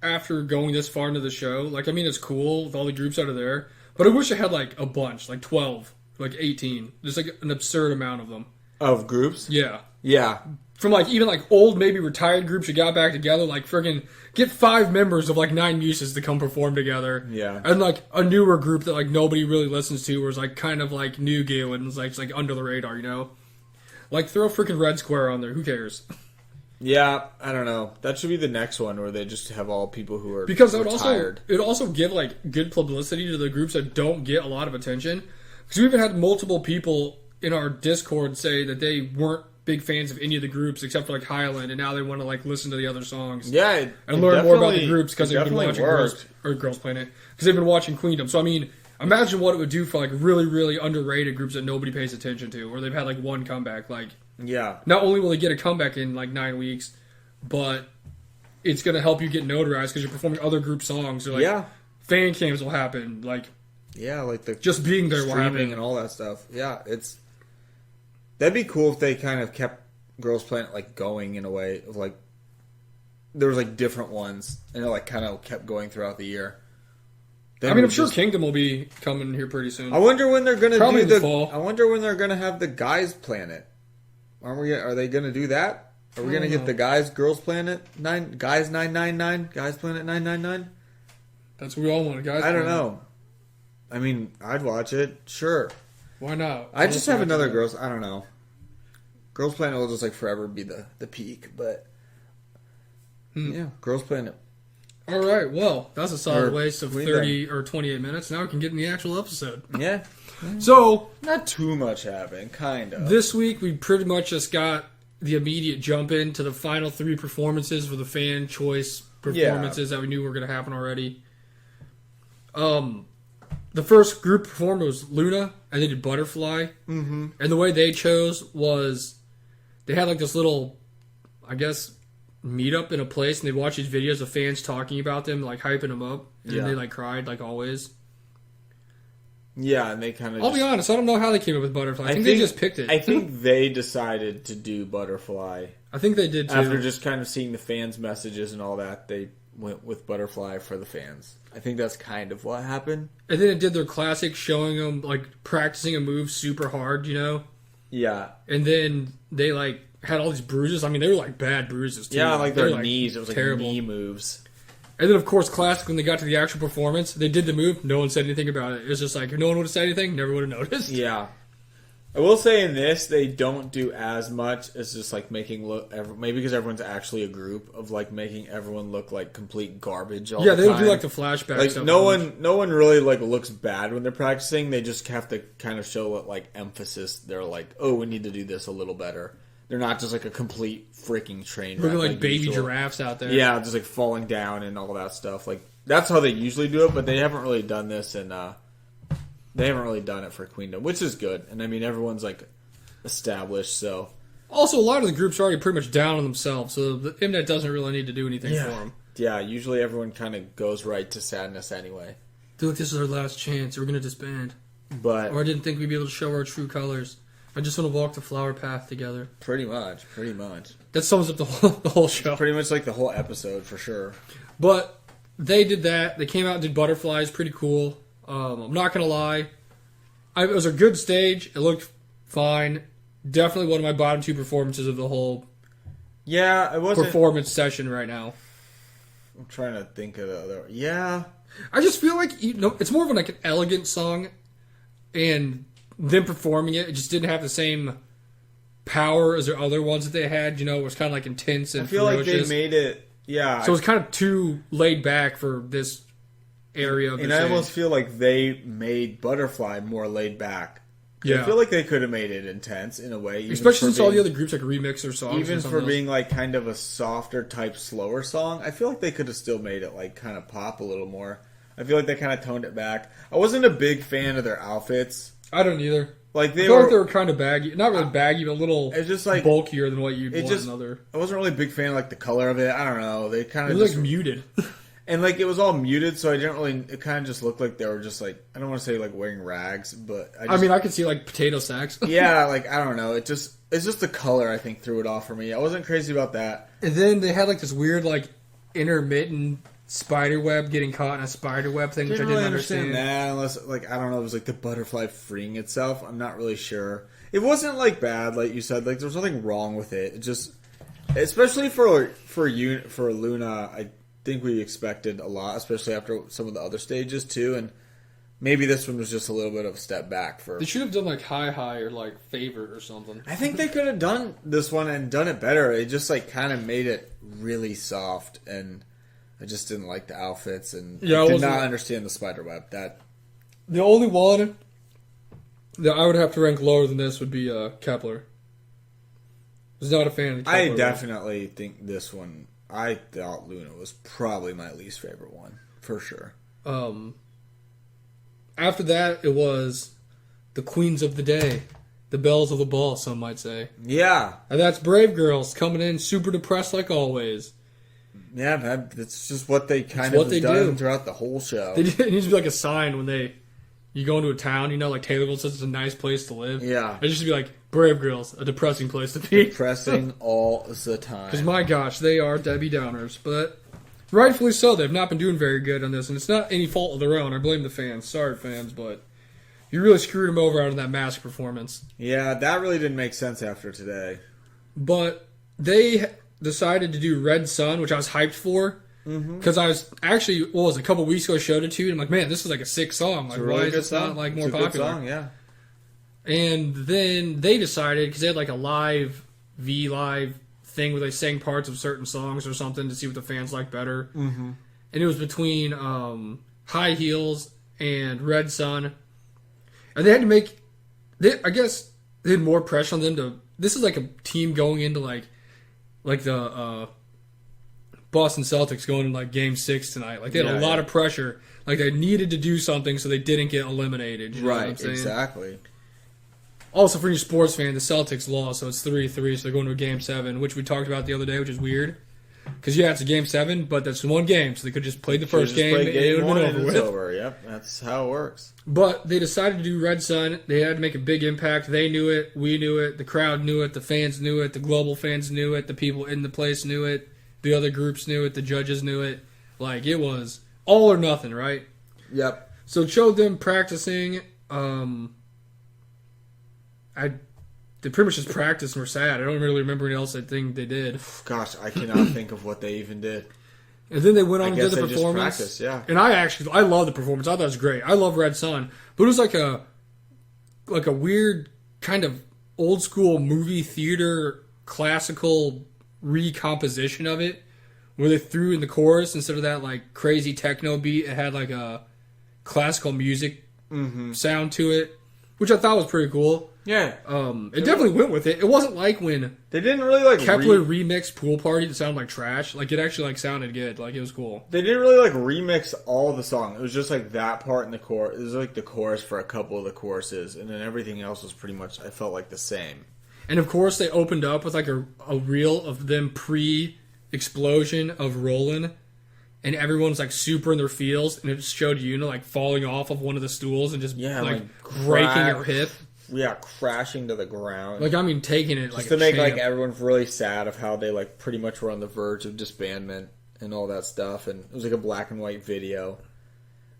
[SPEAKER 2] after going this far into the show, like, I mean, it's cool with all the groups out of there, but I wish I had, like, a bunch, like 12, like 18. Just, like, an absurd amount of them.
[SPEAKER 1] Of groups?
[SPEAKER 2] Yeah.
[SPEAKER 1] Yeah.
[SPEAKER 2] From, like, even, like, old, maybe retired groups that got back together, like, friggin' get 5 members of, like, 9 Muses to come perform together.
[SPEAKER 1] Yeah.
[SPEAKER 2] And, like, a newer group that, like, nobody really listens to or is, like, kind of, like, new and is, like, under the radar, you know? Like, throw freaking Red Square on there. Who cares?
[SPEAKER 1] Yeah, I don't know. That should be the next one where they just have all people who are
[SPEAKER 2] because
[SPEAKER 1] retired.
[SPEAKER 2] it would also give like good publicity to the groups that don't get a lot of attention. Because we even had multiple people in our Discord say that they weren't big fans of any of the groups except for like Highland, and now they want to like listen to the other songs.
[SPEAKER 1] Yeah,
[SPEAKER 2] and learn more about the groups because they've been watching Girls Planet because they've been watching Queendom. So I mean, imagine what it would do for like really really underrated groups that nobody pays attention to, or they've had like one comeback. Like,
[SPEAKER 1] yeah,
[SPEAKER 2] not only will they get a comeback in like 9 weeks, but it's gonna help you get notarized because you're performing other group songs. Or like fan cams will happen. Like,
[SPEAKER 1] yeah, like the
[SPEAKER 2] just being there will happen
[SPEAKER 1] and all that stuff. Yeah, that'd be cool if they kind of kept Girls Planet like going in a way of like there was like different ones and it like kind of kept going throughout the year.
[SPEAKER 2] Then I mean, I'm sure Kingdom will be coming here pretty soon.
[SPEAKER 1] I wonder when they're gonna
[SPEAKER 2] Probably
[SPEAKER 1] do the
[SPEAKER 2] fall.
[SPEAKER 1] I wonder when they're gonna have the Guys Planet. Are they gonna do that? Are we gonna get the Girls Planet Guys 999 Guys Planet 999?
[SPEAKER 2] That's what we all want. Guys.
[SPEAKER 1] I don't know. I mean, I'd watch it. Sure.
[SPEAKER 2] Why not?
[SPEAKER 1] I just have another Girls. I don't know. Girls Planet will just like forever be the peak, but yeah, Girls Planet.
[SPEAKER 2] All right, well, that's a solid waste of
[SPEAKER 1] Queendom.
[SPEAKER 2] 30 or 28 minutes. Now we can get in the actual episode.
[SPEAKER 1] Yeah.
[SPEAKER 2] So,
[SPEAKER 1] Not too much happened, kind of.
[SPEAKER 2] this week we pretty much just got the immediate jump into the final 3 performances for the fan choice performances that we knew were going to happen already. The first group performed was Luna, and they did Butterfly.
[SPEAKER 1] Mm-hmm.
[SPEAKER 2] And the way they chose was they had like this little, I guess, meetup in a place, and they watch these videos of fans talking about them, like hyping them up, and they like cried, like always.
[SPEAKER 1] Yeah, and they kind of.
[SPEAKER 2] I'll be honest, I don't know how they came up with Butterfly. I think they just picked it.
[SPEAKER 1] I think they decided to do Butterfly.
[SPEAKER 2] I think they did too.
[SPEAKER 1] After just kind of seeing the fans' messages and all that, they went with Butterfly for the fans. I think that's kind of what happened.
[SPEAKER 2] And then it did their classic, showing them like practicing a move super hard, you know.
[SPEAKER 1] Yeah.
[SPEAKER 2] And then they like had all these bruises. I mean, they were like bad bruises too.
[SPEAKER 1] Yeah, like their
[SPEAKER 2] They were,
[SPEAKER 1] knees. It was like
[SPEAKER 2] terrible.
[SPEAKER 1] knee moves.
[SPEAKER 2] And then, of course, classic, when they got to the actual performance, they did the move. No one said anything about it. It was just like, if no one would have said anything, never would have noticed.
[SPEAKER 1] Yeah. I will say in this, they don't do as much as just like making look. Maybe because everyone's actually a group of like making everyone look like complete garbage. All
[SPEAKER 2] Yeah,
[SPEAKER 1] the
[SPEAKER 2] they
[SPEAKER 1] time.
[SPEAKER 2] don't do like the flashback
[SPEAKER 1] Like
[SPEAKER 2] stuff.
[SPEAKER 1] no one really like looks bad when they're practicing. They just have to kind of show what like emphasis. They're like, oh, we need to do this a little better. They're not just like a complete freaking train wreck.
[SPEAKER 2] Looking like baby
[SPEAKER 1] usual.
[SPEAKER 2] giraffes out there.
[SPEAKER 1] Yeah, just like falling down and all that stuff. Like that's how they usually do it, but they haven't really done this, and they haven't really done it for Queendom, which is good. And I mean, everyone's like established, so
[SPEAKER 2] Also, a lot of the groups are already pretty much down on themselves, so the internet doesn't really need to do anything for them.
[SPEAKER 1] Yeah, usually everyone kind of goes right to sadness anyway.
[SPEAKER 2] They're like, this is our last chance. We're going to disband.
[SPEAKER 1] But
[SPEAKER 2] Or I didn't think we'd be able to show our true colors. I just want to walk the flower path together.
[SPEAKER 1] pretty much.
[SPEAKER 2] That sums up the whole show.
[SPEAKER 1] Pretty much like the whole episode for sure.
[SPEAKER 2] But they did that. They came out and did Butterflies. Pretty cool. I'm not going to lie. It was a good stage. It looked fine. Definitely one of my bottom 2 performances of the whole
[SPEAKER 1] Yeah, it wasn't.
[SPEAKER 2] performance session right now.
[SPEAKER 1] I'm trying to think of the other. Yeah,
[SPEAKER 2] I just feel like it's more of like an elegant song, and them performing it just didn't have the same power as their other ones that they had. You know, it was kind of like intense and
[SPEAKER 1] I feel
[SPEAKER 2] ferocious.
[SPEAKER 1] like they made it. Yeah,
[SPEAKER 2] So it was kind of too laid back for this area of the
[SPEAKER 1] and
[SPEAKER 2] stage.
[SPEAKER 1] I almost feel like they made Butterfly more laid back.
[SPEAKER 2] Yeah.
[SPEAKER 1] I feel like they could have made it intense in a way, even
[SPEAKER 2] Especially
[SPEAKER 1] for
[SPEAKER 2] since all the
[SPEAKER 1] being-
[SPEAKER 2] other groups like remix their songs.
[SPEAKER 1] even
[SPEAKER 2] or
[SPEAKER 1] for
[SPEAKER 2] something
[SPEAKER 1] being like kind of a softer type, slower song. I feel like they could have still made it like kind of pop a little more. I feel like they kind of toned it back. I wasn't a big fan of their outfits.
[SPEAKER 2] else. I don't either.
[SPEAKER 1] Like
[SPEAKER 2] I
[SPEAKER 1] they
[SPEAKER 2] felt
[SPEAKER 1] were.
[SPEAKER 2] like they were kind of baggy. Not really baggy, but a little
[SPEAKER 1] It's just like
[SPEAKER 2] bulkier than what you'd
[SPEAKER 1] it
[SPEAKER 2] want
[SPEAKER 1] just.
[SPEAKER 2] in other.
[SPEAKER 1] I wasn't really a big fan of like the color of it. I don't know. They kind
[SPEAKER 2] It
[SPEAKER 1] of
[SPEAKER 2] was
[SPEAKER 1] just
[SPEAKER 2] like muted.
[SPEAKER 1] and like it was all muted, so I didn't really. It kind of just looked like they were just like I don't want to say like wearing rags, but
[SPEAKER 2] I mean, I could see like potato sacks.
[SPEAKER 1] yeah, like I don't know. It's just the color I think threw it off for me. I wasn't crazy about that.
[SPEAKER 2] And then they had like this weird like intermittent spider web getting caught in a spider web thing, which I
[SPEAKER 1] Didn't
[SPEAKER 2] didn't
[SPEAKER 1] really
[SPEAKER 2] understand.
[SPEAKER 1] understand that unless like I don't know. It was like the butterfly freeing itself. I'm not really sure. It wasn't like bad, like you said. Like there was nothing wrong with it. It just, especially for Luna, I think we expected a lot, especially after some of the other stages too. And maybe this one was just a little bit of a step back for.
[SPEAKER 2] They should have done like Hi or like Favorite or something.
[SPEAKER 1] I think they could have done this one and done it better. It just like kind of made it really soft, and I just didn't like the outfits, and I did not understand the spiderweb.
[SPEAKER 2] The only one that I would have to rank lower than this would be Kepler. I was not a fan of Kepler.
[SPEAKER 1] I definitely think this one. I thought Luna was probably my least favorite one for sure.
[SPEAKER 2] After that, it was the Queens of the Day, the Belles of the Ball, some might say.
[SPEAKER 1] Yeah,
[SPEAKER 2] and that's Brave Girls coming in super depressed like always.
[SPEAKER 1] Yeah, that's just what they kind of have done throughout the whole show.
[SPEAKER 2] It needs to be like a sign when you go into a town, like Taylorville says it's a nice place to live.
[SPEAKER 1] Yeah.
[SPEAKER 2] It should be like, Brave Girls, a depressing place to be.
[SPEAKER 1] Depressing all the time.
[SPEAKER 2] Because my gosh, they are Debbie Downers. But rightfully so, they've not been doing very good on this. And it's not any fault of their own. I blame the fans. Sorry, fans, but you really screwed them over out of that mask performance.
[SPEAKER 1] Yeah, that really didn't make sense after today.
[SPEAKER 2] But they decided to do Red Sun, which I was hyped for. Because I was actually, a couple weeks ago I showed it to you, and I'm like, man, this is like a sick song. Like,
[SPEAKER 1] really
[SPEAKER 2] why is it not like more popular?
[SPEAKER 1] Good song, yeah.
[SPEAKER 2] And then they decided, because they had like a live thing where they sang parts of certain songs or something to see what the fans like better. Mm-hmm. And it was between High Heels and Red Sun. And they had to make, I guess they had more pressure on them to, this is like a team going into like the Boston Celtics going in like Game 6 tonight. Like they had a lot of pressure. Like they needed to do something so they didn't get eliminated. You know what I'm saying?
[SPEAKER 1] Exactly.
[SPEAKER 2] Also, for any sports fan, the Celtics lost, so it's 3-3, so they're going to a Game 7, which we talked about the other day, which is weird. Because, it's a Game 7, but that's one game, so they could just play the first game, and it would have been over with.
[SPEAKER 1] Yep, that's how it works.
[SPEAKER 2] But they decided to do Red Sun. They had to make a big impact. They knew it. We knew it. The crowd knew it. The fans knew it. The global fans knew it. The people in the place knew it. The other groups knew it. The judges knew it. Like, it was all or nothing, right?
[SPEAKER 1] Yep.
[SPEAKER 2] So it showed them practicing. They pretty much just practiced and were sad. I don't really remember what else I think they did.
[SPEAKER 1] Gosh, I cannot think of what they even did.
[SPEAKER 2] And then they went on and did the
[SPEAKER 1] performance.
[SPEAKER 2] performance.
[SPEAKER 1] Just practiced, yeah.
[SPEAKER 2] And I love the performance. I thought it was great. I love Red Sun. But it was like a weird kind of old school movie theater classical recomposition of it, where they threw in the chorus instead of that like crazy techno beat. It had like a classical music sound to it, which I thought was pretty cool.
[SPEAKER 1] Yeah.
[SPEAKER 2] It definitely went with it. It wasn't like when
[SPEAKER 1] they didn't really like
[SPEAKER 2] Kepler remixed Pool Party that sounded like trash. Like it actually like sounded good. Like it was cool.
[SPEAKER 1] They didn't really like remix all of the song. It was just like that part in the chorus. It was like the chorus for a couple of the choruses, and then everything else was pretty much, I felt like, the same.
[SPEAKER 2] And of course they opened up with like a reel of them pre-explosion of Rollin'. And everyone's like super in their feels, and it showed Yuna like falling off of one of the stools and just breaking her hip.
[SPEAKER 1] Yeah, crashing to the ground.
[SPEAKER 2] Like, I mean, taking it
[SPEAKER 1] just to make like everyone really sad of how they like pretty much were on the verge of disbandment and all that stuff. And it was like a black and white video.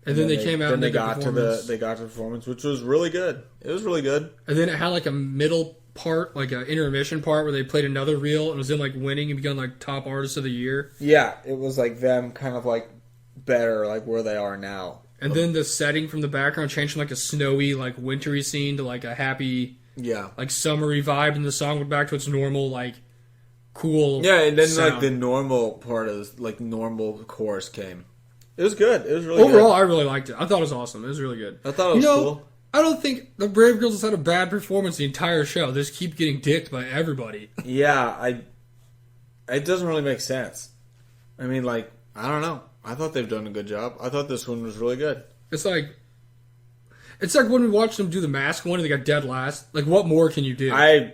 [SPEAKER 2] And then they came out and
[SPEAKER 1] they got to the performance, which was really good. It was really good.
[SPEAKER 2] And then it had like a middle part, like an intermission part where they played another reel and was in like winning and become like top artist of the year.
[SPEAKER 1] Yeah, it was like them kind of like better, like where they are now.
[SPEAKER 2] And then the setting from the background changed from like a snowy, like wintry scene to like a happy, like summery vibe, and the song went back to its normal, like cool.
[SPEAKER 1] Yeah, and then
[SPEAKER 2] sound.
[SPEAKER 1] like the normal part of like normal chorus came. It was good. It was really
[SPEAKER 2] overall,
[SPEAKER 1] good.
[SPEAKER 2] I really liked it. I thought it was awesome. It was really good.
[SPEAKER 1] I thought it was cool.
[SPEAKER 2] I don't think the Brave Girls has had a bad performance the entire show. They just keep getting dicked by everybody.
[SPEAKER 1] Yeah, it doesn't really make sense. I mean, like, I don't know. I thought they've done a good job. I thought this one was really good.
[SPEAKER 2] It's like when we watched them do the mask one and they got dead last. Like, what more can you do?
[SPEAKER 1] I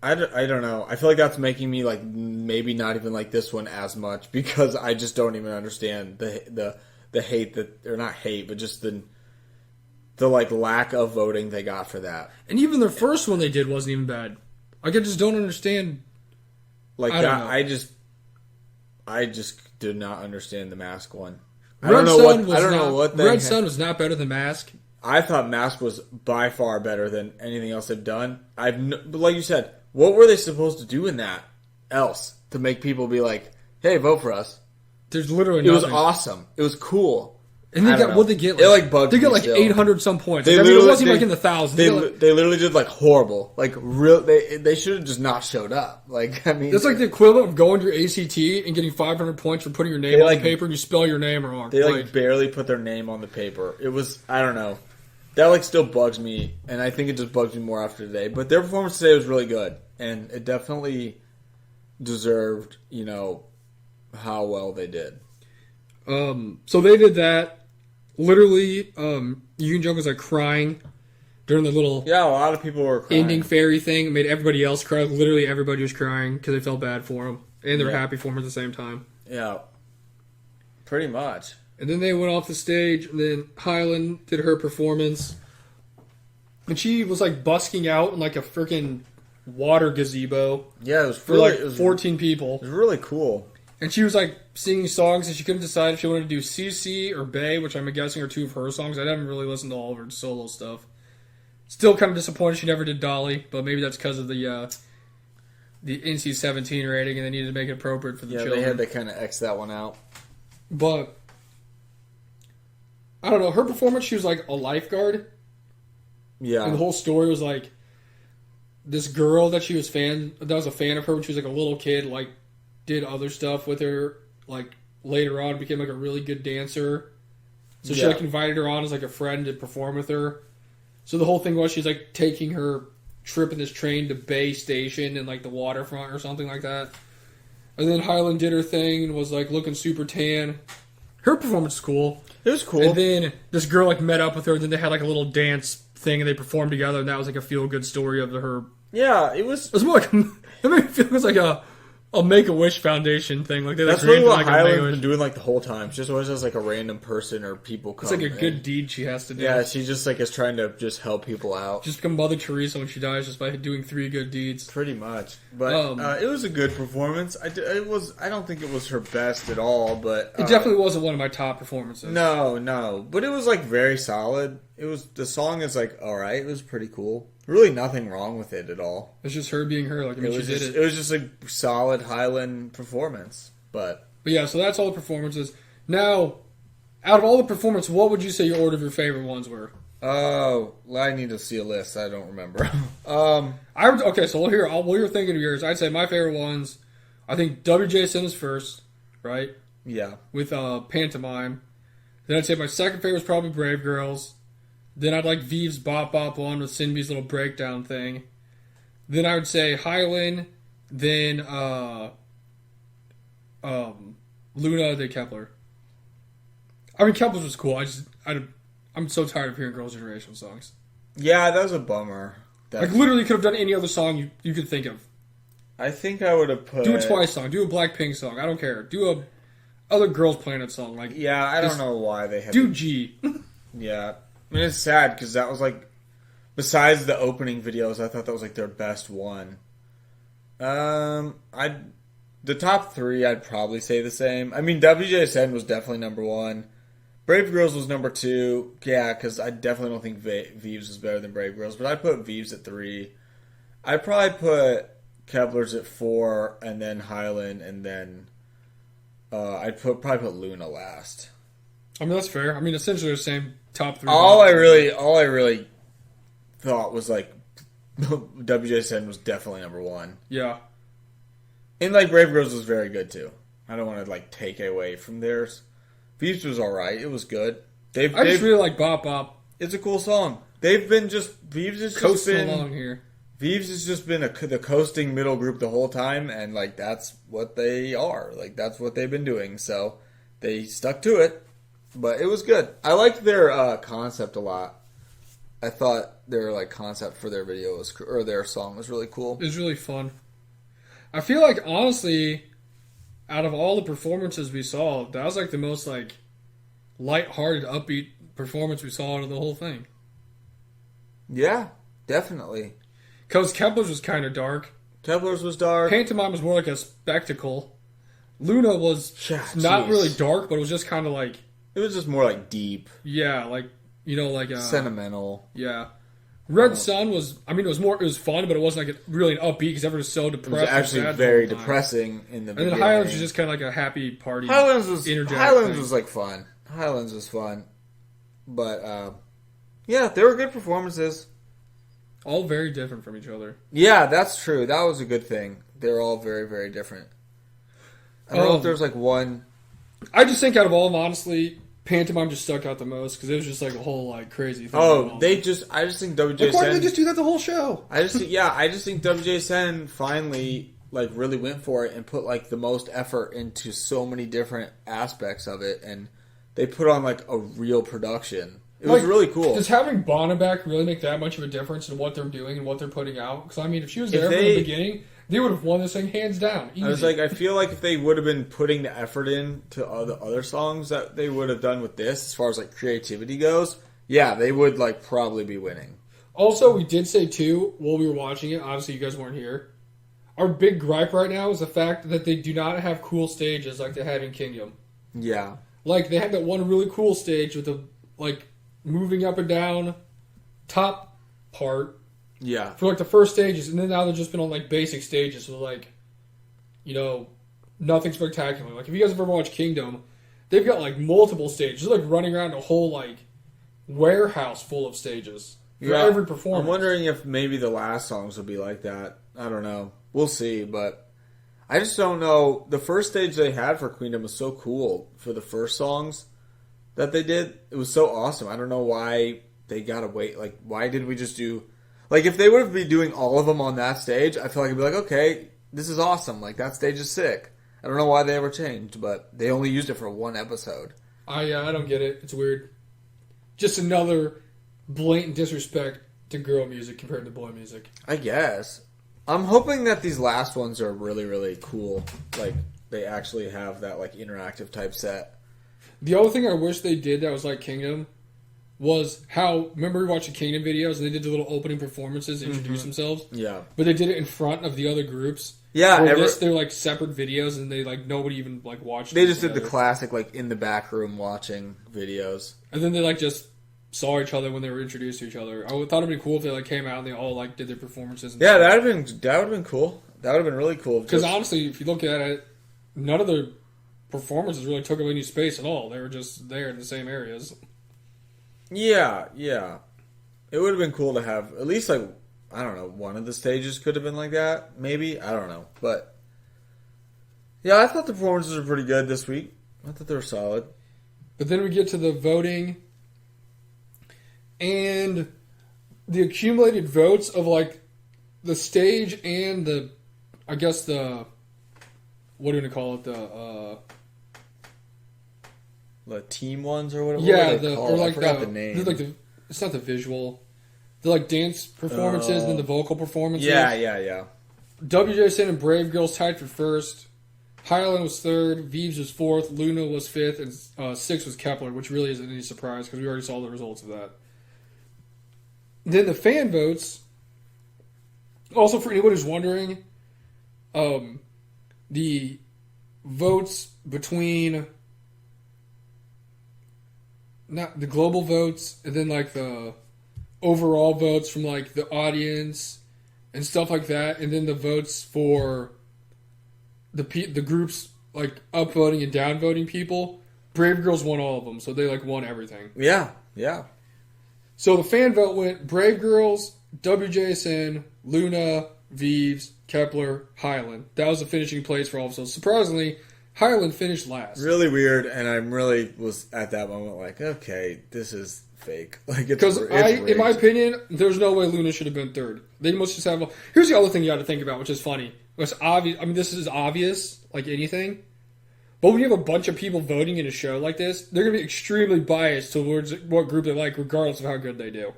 [SPEAKER 1] don't know. I feel like that's making me like maybe not even like this one as much because I just don't even understand the hate that, or not hate, but just the like lack of voting they got for that.
[SPEAKER 2] And even their first one they did wasn't even bad. Like, I just don't understand.
[SPEAKER 1] Like that, I just did not understand the mask one. I don't know what
[SPEAKER 2] Red Sun was not better than Mask.
[SPEAKER 1] I thought Mask was by far better than anything else they've done. But like you said, what were they supposed to do in that else to make people be like, "Hey, vote for us"?
[SPEAKER 2] There's literally nothing.
[SPEAKER 1] It was awesome. It was cool.
[SPEAKER 2] And they got what they get. Like,
[SPEAKER 1] it like bugged
[SPEAKER 2] They got
[SPEAKER 1] me
[SPEAKER 2] like
[SPEAKER 1] still.
[SPEAKER 2] 800 some points.
[SPEAKER 1] They
[SPEAKER 2] Like, I mean, it
[SPEAKER 1] literally-
[SPEAKER 2] wasn't even
[SPEAKER 1] they-
[SPEAKER 2] like in the thousands.
[SPEAKER 1] They literally did like horrible. Like real. They should have just not showed up. Like I mean,
[SPEAKER 2] It's like the equivalent of going to your ACT and getting 500 points for putting your name
[SPEAKER 1] They,
[SPEAKER 2] on
[SPEAKER 1] like-
[SPEAKER 2] the paper and you spell your name wrong.
[SPEAKER 1] they like barely put their name on the paper. It was I don't know. That like still bugs me, and I think it just bugs me more after today. But their performance today was really good, and it definitely deserved how well they did.
[SPEAKER 2] So they did that. Literally, Yoon Jung was like crying during the little
[SPEAKER 1] Yeah, a lot of people were crying.
[SPEAKER 2] ending fairy thing. It made everybody else cry. Literally, everybody was crying because they felt bad for him and they were happy for him at the same time.
[SPEAKER 1] Yeah, pretty much.
[SPEAKER 2] And then they went off the stage, and then Hyland did her performance, and she was like busking out in like a freaking water gazebo
[SPEAKER 1] Yeah, it was
[SPEAKER 2] for
[SPEAKER 1] really,
[SPEAKER 2] like
[SPEAKER 1] it was
[SPEAKER 2] 14 people.
[SPEAKER 1] It was really cool.
[SPEAKER 2] And she was like singing songs, and she couldn't decide if she wanted to do CC or Bae, which I'm guessing are two of her songs. I haven't really listened to all of her solo stuff. Still kind of disappointed she never did Dolly, but maybe that's because of the NC-17 rating, and they needed to make it appropriate for the children.
[SPEAKER 1] They had to kind of X that one out.
[SPEAKER 2] But I don't know. Her performance, she was like a lifeguard,
[SPEAKER 1] Yeah,
[SPEAKER 2] and the whole story was like this girl that was a fan of her when she was like a little kid, like did other stuff with her, like later on became like a really good dancer. So she like invited her on as like a friend to perform with her. So the whole thing was she's like taking her trip in this train to Bay Station and like the waterfront or something like that. And then Hyland did her thing and was like looking super tan. Her performance was cool.
[SPEAKER 1] it was cool.
[SPEAKER 2] And then this girl like met up with her, and then they had like a little dance thing and they performed together, and that was like a feel good story of her.
[SPEAKER 1] Yeah, it was.
[SPEAKER 2] It was more like it made me feel it was like a Make-A-Wish Foundation thing. Like they
[SPEAKER 1] That's
[SPEAKER 2] like,
[SPEAKER 1] really what
[SPEAKER 2] like
[SPEAKER 1] Hyland's been doing like the whole time. She just always has like a random person or people come.
[SPEAKER 2] It's like a good deed she has to do.
[SPEAKER 1] Yeah, she just like is trying to just help people out.
[SPEAKER 2] Just become Mother Teresa when she dies, just by doing 3 good deeds.
[SPEAKER 1] Pretty much, but it was a good performance. I don't think it was her best at all, but
[SPEAKER 2] It definitely wasn't one of my top performances.
[SPEAKER 1] no, but it was like very solid. The song is like all right. It was pretty cool. Really, nothing wrong with it at all.
[SPEAKER 2] It's just her being her. Like I mean, she did it.
[SPEAKER 1] It was just a solid Hyland performance, But
[SPEAKER 2] yeah, so that's all the performances. Now, out of all the performances, what would you say your order of your favorite ones were?
[SPEAKER 1] oh, I need to see a list. I don't remember.
[SPEAKER 2] Okay, so here, while you're thinking of yours, I'd say my favorite ones. I think WJSN is first, right?
[SPEAKER 1] Yeah.
[SPEAKER 2] With Pantomime. Then I'd say my second favorite is probably Brave Girls. Then I'd like Vive's Bop Bop one with Sinbi's little breakdown thing. Then I would say Hyland. Then Luna, then Kepler. I mean, Kepler's was cool. I'm so tired of hearing Girls' Generation songs.
[SPEAKER 1] Yeah, that was a bummer.
[SPEAKER 2] Like, literally could have done any other song you could think of.
[SPEAKER 1] I think I would have put...
[SPEAKER 2] Do a Twice song. Do a Blackpink song. I don't care. Do a other Girls Planet song. Like,
[SPEAKER 1] Yeah, I don't know why they had...
[SPEAKER 2] do G.
[SPEAKER 1] Yeah. I mean, it's sad because that was like... Besides the opening videos, I thought that was like their best one. The top three, I'd probably say the same. I mean, WJSN was definitely number one. Brave Girls was number two. Yeah, because I definitely don't think Vives is better than Brave Girls, but I'd put Vives at 3. I'd probably put Kepler's at 4, and then Hyland, and then I'd probably put Luna last.
[SPEAKER 2] I mean, that's fair. I mean, essentially the same top 3.
[SPEAKER 1] All I really thought was like WJSN was definitely number one.
[SPEAKER 2] Yeah.
[SPEAKER 1] And like Brave Girls was very good too. I don't want to like take away from theirs. Vives was alright. It was good.
[SPEAKER 2] I just really like Bop Bop.
[SPEAKER 1] It's a cool song. They've been Vives has
[SPEAKER 2] Coasting
[SPEAKER 1] just been
[SPEAKER 2] along here.
[SPEAKER 1] Vives has just been the coasting middle group the whole time, and like that's what they are. Like that's what they've been doing. So they stuck to it. But it was good. I liked their concept a lot. I thought their like concept for their video or their song was really cool.
[SPEAKER 2] It was really fun. I feel like, honestly, out of all the performances we saw, that was like the most like light-hearted, upbeat performance we saw out of the whole thing.
[SPEAKER 1] Yeah, definitely.
[SPEAKER 2] Because Kepler's was kind of dark.
[SPEAKER 1] Kepler's was dark.
[SPEAKER 2] Pantomime was more like a spectacle. Luna was not really dark, but it was just kind of like...
[SPEAKER 1] It was just more like deep.
[SPEAKER 2] Yeah, like, you know, like...
[SPEAKER 1] sentimental.
[SPEAKER 2] Yeah. Red Sun was... I mean, it was fun, but it wasn't like really an upbeat because everyone was so depressed.
[SPEAKER 1] It was actually very depressing in the beginning.
[SPEAKER 2] And then Highlands was just kind of like a happy party.
[SPEAKER 1] Highlands was like fun. Highlands was fun. But, yeah, they were good performances.
[SPEAKER 2] All very different from each other.
[SPEAKER 1] Yeah, that's true. That was a good thing. They're all very, very different. I don't know if there's like one.
[SPEAKER 2] I just think out of all of them, honestly, Pantomime just stuck out the most because it was just like a whole like crazy thing.
[SPEAKER 1] I just think WJSN.
[SPEAKER 2] Like, why did they just do that the whole show?
[SPEAKER 1] I just think WJSN finally like really went for it and put like the most effort into so many different aspects of it, and they put on like a real production. It was really cool.
[SPEAKER 2] Does having Bonna back really make that much of a difference in what they're doing and what they're putting out? Because, I mean, if she was there from the beginning, they would have won this thing hands down. Easy.
[SPEAKER 1] I was like, I feel like if they would have been putting the effort in to other songs that they would have done with this, as far as like creativity goes, yeah, they would like probably be winning.
[SPEAKER 2] Also, we did say, too, while we were watching it, obviously you guys weren't here, our big gripe right now is the fact that they do not have cool stages like they had in Kingdom.
[SPEAKER 1] Yeah.
[SPEAKER 2] Like, they had that one really cool stage with the, like, moving up and down top part.
[SPEAKER 1] Yeah.
[SPEAKER 2] For like the first stages, and then now they've just been on like basic stages, so like, you know, nothing spectacular. Like if you guys have ever watched Kingdom, they've got like multiple stages. They're like running around a whole like warehouse full of stages for every performance.
[SPEAKER 1] I'm wondering if maybe the last songs will be like that. I don't know. We'll see, but I just don't know. The first stage they had for Queendom was so cool for the first songs that they did. It was so awesome. I don't know why they gotta wait. Like, why did we just do... Like, if they would have been doing all of them on that stage, I feel like I'd be like, okay, this is awesome. Like, that stage is sick. I don't know why they ever changed, but they only used it for one episode.
[SPEAKER 2] I don't get it. It's weird. Just another blatant disrespect to girl music compared to boy music.
[SPEAKER 1] I guess. I'm hoping that these last ones are really, really cool. Like, they actually have that, like, interactive type set.
[SPEAKER 2] The other thing I wish they did that was like Kingdom was how, remember we watched the Kingdom videos and they did the little opening performances to introduce themselves?
[SPEAKER 1] Yeah.
[SPEAKER 2] But they did it in front of the other groups.
[SPEAKER 1] Yeah.
[SPEAKER 2] They're like separate videos and they like, nobody even like watched
[SPEAKER 1] They just did the classic like in the back room watching videos.
[SPEAKER 2] And then they like just saw each other when they were introduced to each other. I thought it'd be cool if they like came out and they all like did their performances. And
[SPEAKER 1] yeah, that would have been cool. That would have been really cool.
[SPEAKER 2] Because honestly, if you look at it, none of their performances really took up any space at all. They were just there in the same areas.
[SPEAKER 1] Yeah. It would have been cool to have at least like, I don't know, one of the stages could have been like that. Maybe. I don't know. But yeah, I thought the performances were pretty good this week. I thought they were solid.
[SPEAKER 2] But then we get to the voting and the accumulated votes of like the stage and the, I guess the, what are you going to call it?
[SPEAKER 1] The team ones or whatever.
[SPEAKER 2] Yeah,
[SPEAKER 1] I forgot the name.
[SPEAKER 2] Like it's not the visual. The like dance performances and then the vocal performances.
[SPEAKER 1] Yeah.
[SPEAKER 2] WJSN and Brave Girls tied for first. Highland was third. Vives was fourth. Luna was fifth, and sixth was Kepler, which really isn't any surprise because we already saw the results of that. Then the fan votes. Also, for anyone who's wondering, the votes between not the global votes and then like the overall votes from like the audience and stuff like that, and then the votes for the groups like upvoting and downvoting people. Brave Girls won all of them, so they like won everything.
[SPEAKER 1] Yeah.
[SPEAKER 2] So the fan vote went Brave Girls, WJSN, Luna, Vives, Kepler, Highland. That was the finishing place for all of them. So surprisingly, Highland finished last.
[SPEAKER 1] Really weird, and I really was at that moment like, okay, this is fake. Like,
[SPEAKER 2] because in my opinion, there's no way Luna should have been third. They must just have. Here's the other thing you got to think about, which is funny. It's obvious. I mean, this is obvious, like anything. But when you have a bunch of people voting in a show like this, they're going to be extremely biased towards what group they like, regardless of how good they do.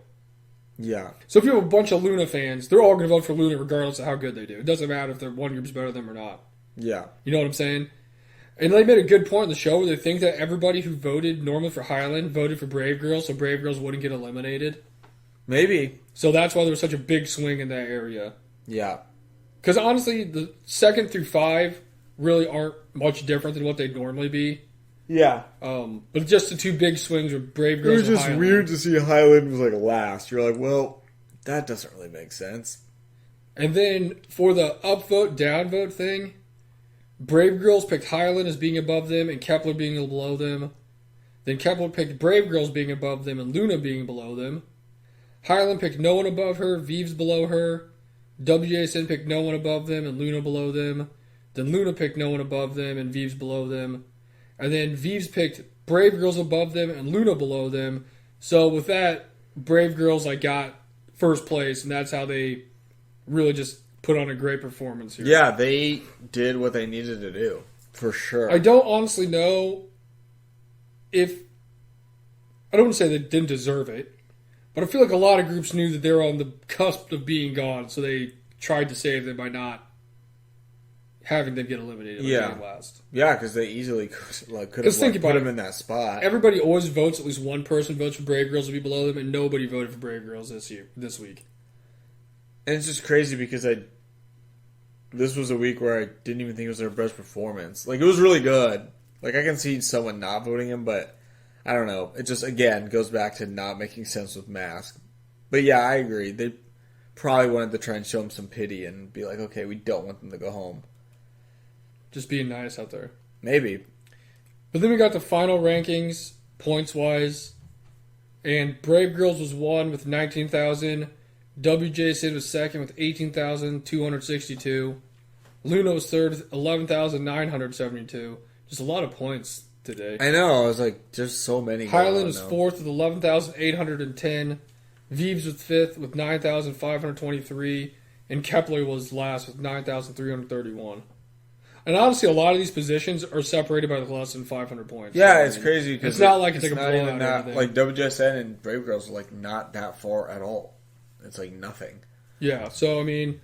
[SPEAKER 1] Yeah.
[SPEAKER 2] So if you have a bunch of Luna fans, they're all going to vote for Luna regardless of how good they do. It doesn't matter if their one group's better than them or not.
[SPEAKER 1] Yeah.
[SPEAKER 2] You know what I'm saying? And they made a good point in the show where they think that everybody who voted normally for Highland voted for Brave Girls, so Brave Girls wouldn't get eliminated.
[SPEAKER 1] Maybe.
[SPEAKER 2] So that's why there was such a big swing in that area.
[SPEAKER 1] Yeah.
[SPEAKER 2] Because honestly, the 2nd through 5 really aren't much different than what they'd normally be.
[SPEAKER 1] Yeah.
[SPEAKER 2] But just the two big swings were Brave Girls and
[SPEAKER 1] It was just weird to see Highland was like last. You're like, well, that doesn't really make sense.
[SPEAKER 2] And then for the upvote, downvote thing, Brave Girls picked Highland as being above them and Kepler being below them. Then Kepler picked Brave Girls being above them and Luna being below them. Hyland picked no one above her, Vives below her. WJSN picked no one above them and Luna below them. Then Luna picked no one above them and Vives below them. And then Vives picked Brave Girls above them and Luna below them. So with that, Brave Girls got first place, and that's how they really just put on a great performance here.
[SPEAKER 1] Yeah, they did what they needed to do, for sure.
[SPEAKER 2] I don't honestly know if... I don't want to say they didn't deserve it, but I feel like a lot of groups knew that they were on the cusp of being gone, so they tried to save them by not having them get eliminated last.
[SPEAKER 1] Yeah, because they easily could have put them in that spot.
[SPEAKER 2] Everybody always votes. At least one person votes for Brave Girls to be below them, and nobody voted for Brave Girls this week.
[SPEAKER 1] And it's just crazy because this was a week where I didn't even think it was their best performance. It was really good. I can see someone not voting him, but I don't know. It just, again, goes back to not making sense with Mask. But yeah, I agree. They probably wanted to try and show him some pity and be like, okay, we don't want them to go home.
[SPEAKER 2] Just being nice out there.
[SPEAKER 1] Maybe.
[SPEAKER 2] But then we got the final rankings, points-wise. And Brave Girls was 1 with 19,000. WJSN was 2nd with 18,262. Luna was 3rd with 11,972. Just a lot of points today.
[SPEAKER 1] I know. I was just so many.
[SPEAKER 2] Hyland was 4th with 11,810. Vives was 5th with 9,523. And Kepler was last with 9,331. And honestly, a lot of these positions are separated by less than 500 points.
[SPEAKER 1] Yeah, it's crazy because
[SPEAKER 2] it's not like it's
[SPEAKER 1] not
[SPEAKER 2] a
[SPEAKER 1] even that. WJSN and Brave Girls are not that far at all. It's nothing.
[SPEAKER 2] Yeah, so I mean,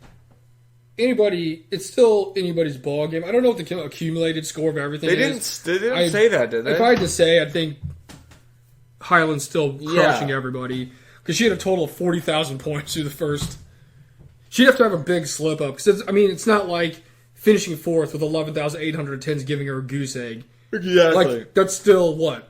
[SPEAKER 2] it's still anybody's ball game. I don't know if the accumulated score of everything.
[SPEAKER 1] They didn't say that, did they?
[SPEAKER 2] If I had to say, I think Hyland's still crushing everybody because she had a total of 40,000 points through the first. She'd have to have a big slip up because it's not like finishing 4th with 11,810 is giving her a goose egg.
[SPEAKER 1] Exactly.
[SPEAKER 2] That's still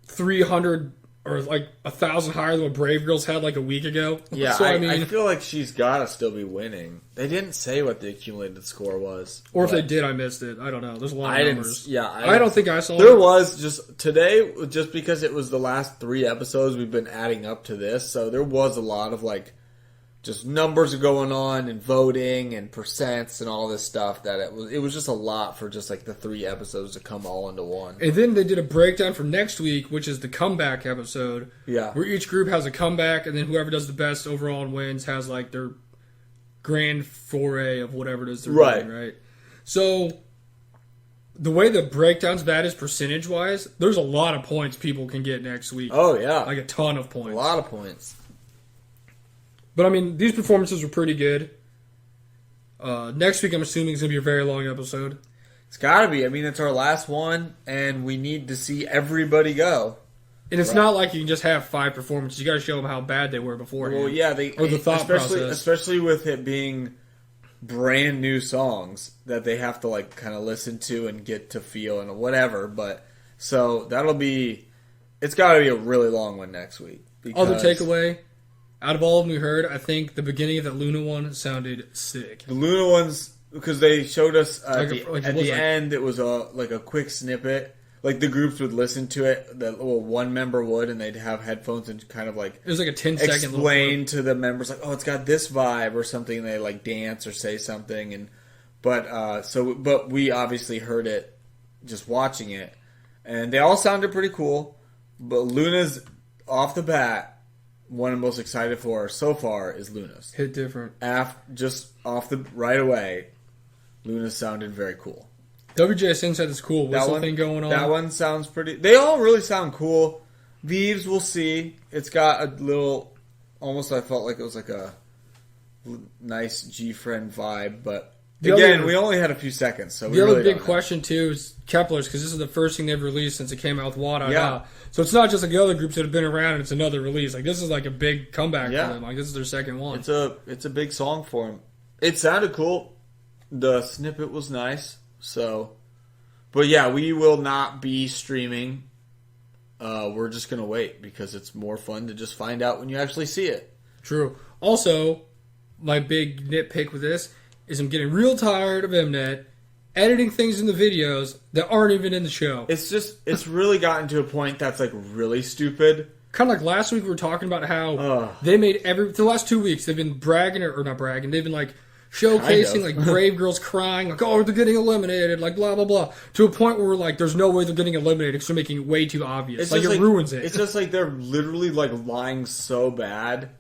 [SPEAKER 2] 300 or 1,000 higher than what Brave Girls had a week ago.
[SPEAKER 1] Yeah,
[SPEAKER 2] so,
[SPEAKER 1] I feel like she's got to still be winning. They didn't say what the accumulated score was.
[SPEAKER 2] Or if they did, I missed it. I don't know. There's a lot of numbers.
[SPEAKER 1] I
[SPEAKER 2] don't think I saw
[SPEAKER 1] There
[SPEAKER 2] it.
[SPEAKER 1] was just today, just because it was the last 3 episodes we've been adding up to this, so there was a lot of just numbers going on and voting and percents and all this stuff that it was just a lot for just the 3 episodes to come all into one.
[SPEAKER 2] And then they did a breakdown for next week, which is the comeback episode.
[SPEAKER 1] Yeah.
[SPEAKER 2] Where each group has a comeback, and then whoever does the best overall and wins has their grand foray of whatever it is they're doing, right? So the way the breakdown's bad is percentage-wise, there's a lot of points people can get next week.
[SPEAKER 1] Oh, yeah.
[SPEAKER 2] A ton of points.
[SPEAKER 1] A lot of points.
[SPEAKER 2] But, these performances were pretty good. Next week, I'm assuming, is going to be a very long episode.
[SPEAKER 1] It's got to be. It's our last one, and we need to see everybody go.
[SPEAKER 2] And it's not like you can just have 5 performances. You got to show them how bad they were beforehand.
[SPEAKER 1] Well, yeah.
[SPEAKER 2] Or the thought process.
[SPEAKER 1] Especially with it being brand new songs that they have to, kind of listen to and get to feel and whatever. But, so, that'll be... It's got to be a really long one next week.
[SPEAKER 2] Other takeaway... Out of all of them we heard, I think the beginning of that Luna one sounded sick.
[SPEAKER 1] The Luna ones, because they showed us at the end, it was a quick snippet. The groups would listen to it. One member would, and they'd have headphones and kind of
[SPEAKER 2] it was a 10-second
[SPEAKER 1] explain to the members it's got this vibe or something. And they dance or say something, but we obviously heard it just watching it, and they all sounded pretty cool. But Luna's off the bat. One I'm most excited for so far is Luna's.
[SPEAKER 2] Hit different.
[SPEAKER 1] Just off the right away, Luna's sounded very cool.
[SPEAKER 2] WJSN's had this cool whistle thing going on.
[SPEAKER 1] That one sounds pretty... They all really sound cool. Vives, we'll see. It's got a little... Almost I felt like it was a nice G-Friend vibe, but... we only had a few seconds, so
[SPEAKER 2] the other big question, too, is Kepler's, because this is the first thing they've released since it came out with Wada.
[SPEAKER 1] Yeah.
[SPEAKER 2] So it's not just the other groups that have been around and it's another release. This is a big comeback for them. This is their second one.
[SPEAKER 1] It's a big song for them. It sounded cool. The snippet was nice. So, but yeah, we will not be streaming. We're just going to wait because it's more fun to just find out when you actually see it.
[SPEAKER 2] True. Also, my big nitpick with this is I'm getting real tired of Mnet editing things in the videos that aren't even in the show.
[SPEAKER 1] It's really gotten to a point that's like really stupid.
[SPEAKER 2] Kind of like last week we were talking about how they made the last 2 weeks they've been bragging or not bragging, they've been like showcasing like Brave girls crying, like, oh, they're getting eliminated, like blah blah blah, to a point where we're like, there's no way they're getting eliminated because they're making it way too obvious. Like it ruins it.
[SPEAKER 1] It's just like they're literally like lying so bad.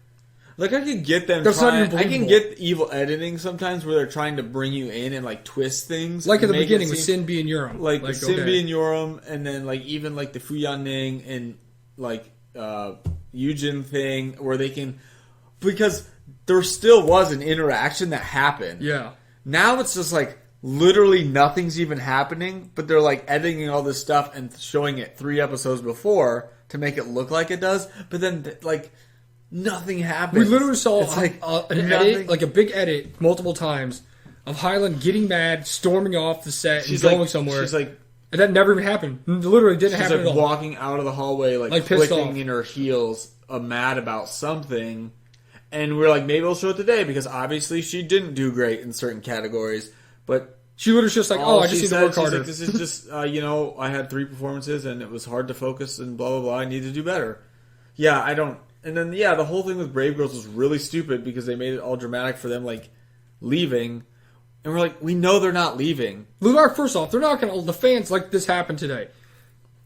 [SPEAKER 1] Like I can get them. I can get evil editing sometimes where they're trying to bring you in and like twist things.
[SPEAKER 2] Like at the beginning with Sinbi and Yoram.
[SPEAKER 1] Like Sinbi and Yoram, and then like even like the Fuyaning and like Yujin thing where they can, because there still was an interaction that happened.
[SPEAKER 2] Yeah.
[SPEAKER 1] Now it's just like literally nothing's even happening, but they're like editing all this stuff and showing it 3 episodes before to make it look like it does. But then like nothing happens.
[SPEAKER 2] We literally saw
[SPEAKER 1] like
[SPEAKER 2] an edit, like a big edit, multiple times of Highland getting mad, storming off the set, and going somewhere.
[SPEAKER 1] She's like,
[SPEAKER 2] and that never even happened. It literally didn't happen
[SPEAKER 1] like
[SPEAKER 2] at all.
[SPEAKER 1] Walking out of the hallway, like clicking in her heels, mad about something. And we're like, maybe we'll show it today because obviously she didn't do great in certain categories. But
[SPEAKER 2] she literally just like, I just need to work harder.
[SPEAKER 1] Like, this is just, I had 3 performances and it was hard to focus and blah, blah, blah. I need to do better. Yeah, I don't. And then, the whole thing with Brave Girls was really stupid because they made it all dramatic for them, like, leaving. And we're like, we know they're not leaving.
[SPEAKER 2] First off, they're not going to, the fans, like this happened today.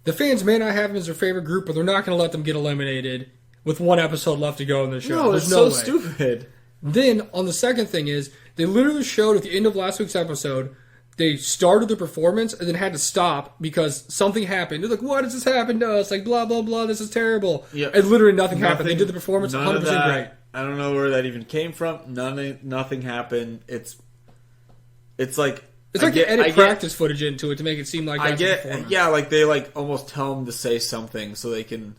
[SPEAKER 2] The fans may not have them as their favorite group, but they're not going to let them get eliminated with 1 episode left to go in the show.
[SPEAKER 1] No,
[SPEAKER 2] There's
[SPEAKER 1] it's
[SPEAKER 2] no
[SPEAKER 1] so
[SPEAKER 2] way.
[SPEAKER 1] stupid.
[SPEAKER 2] Then, on the second thing is, they literally showed at the end of last week's episode, they started the performance and then had to stop because something happened. They're like, why does this happen to us? Like, blah, blah, blah, this is terrible.
[SPEAKER 1] Yep.
[SPEAKER 2] And literally nothing happened. They did the performance 100% great.
[SPEAKER 1] I don't know where that even came from. Nothing happened. It's like...
[SPEAKER 2] It's like they edit practice footage into it to make it seem like that's a performance.
[SPEAKER 1] Yeah, like they like almost tell them to say something so they can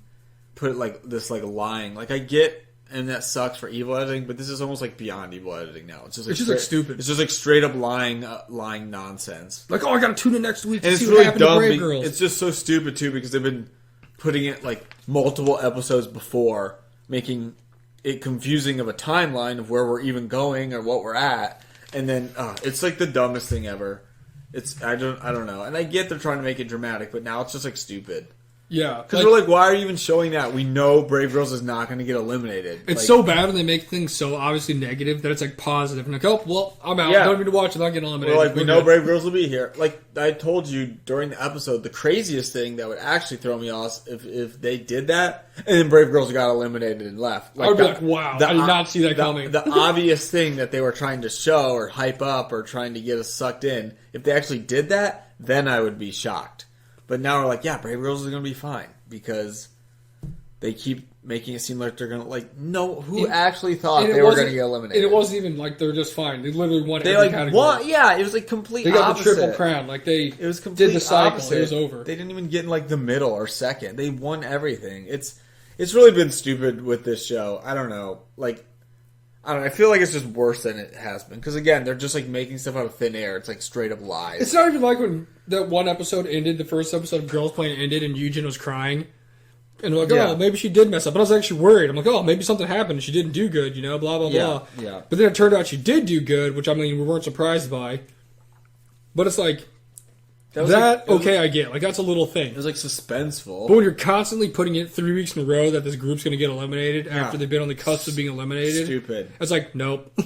[SPEAKER 1] put it like this, like lying. Like I get, and that sucks for evil editing, but this is almost like beyond evil editing now. It's just like
[SPEAKER 2] stupid.
[SPEAKER 1] It's just like straight up lying nonsense.
[SPEAKER 2] Like, I gotta tune in next week to
[SPEAKER 1] and
[SPEAKER 2] see
[SPEAKER 1] it's
[SPEAKER 2] what
[SPEAKER 1] really
[SPEAKER 2] happened
[SPEAKER 1] dumb.
[SPEAKER 2] to Brave Girls.
[SPEAKER 1] It's just so stupid too because they've been putting it like multiple episodes before, making it confusing of a timeline of where we're even going or what we're at, and then it's like the dumbest thing ever. I don't know, and I get they're trying to make it dramatic, but now it's just like stupid.
[SPEAKER 2] Yeah,
[SPEAKER 1] because we're like, why are you even showing that? We know Brave Girls is not going to get eliminated.
[SPEAKER 2] It's
[SPEAKER 1] like,
[SPEAKER 2] so bad when they make things so obviously negative that it's like positive. And like, oh, well, I'm out. I don't need to watch it. I'm not getting eliminated.
[SPEAKER 1] We're like, we know Brave Girls will be here. Like I told you during the episode, the craziest thing that would actually throw me off if they did that, and then Brave Girls got eliminated and left. Like,
[SPEAKER 2] I would be like, wow, I did not see that coming.
[SPEAKER 1] The obvious thing that they were trying to show or hype up or trying to get us sucked in, if they actually did that, then I would be shocked. But now we're like, yeah, Brave Girls is going to be fine. Because they keep making it seem like they're going to, like, no, who actually thought they were going to get eliminated?
[SPEAKER 2] And it wasn't even like they're just fine. They literally won every category.
[SPEAKER 1] Won, yeah, it was like complete
[SPEAKER 2] opposite. They got
[SPEAKER 1] opposite.
[SPEAKER 2] the triple crown. Like, it
[SPEAKER 1] was complete
[SPEAKER 2] did the cycle.
[SPEAKER 1] Opposite.
[SPEAKER 2] It was over.
[SPEAKER 1] They didn't even get in, like, the middle or second. They won everything. It's really been stupid with this show. I don't know. Like, I don't know. I feel like it's just worse than it has been. Because, again, they're just, like, making stuff out of thin air. It's, like, straight up lies.
[SPEAKER 2] It's not even like when that one episode ended, the first episode of Girls Planet ended, and Eugen was crying. And they're like, oh, maybe she did mess up. But I was actually worried. I'm like, oh, maybe something happened and she didn't do good, blah, blah, blah.
[SPEAKER 1] Yeah.
[SPEAKER 2] But then it turned out she did do good, which, I mean, we weren't surprised by. But it's like, I get. Like, that's a little thing.
[SPEAKER 1] It was, like, suspenseful.
[SPEAKER 2] But when you're constantly putting it 3 weeks in a row that this group's going to get eliminated after they've been on the cusp of being eliminated.
[SPEAKER 1] Stupid.
[SPEAKER 2] It's like, nope.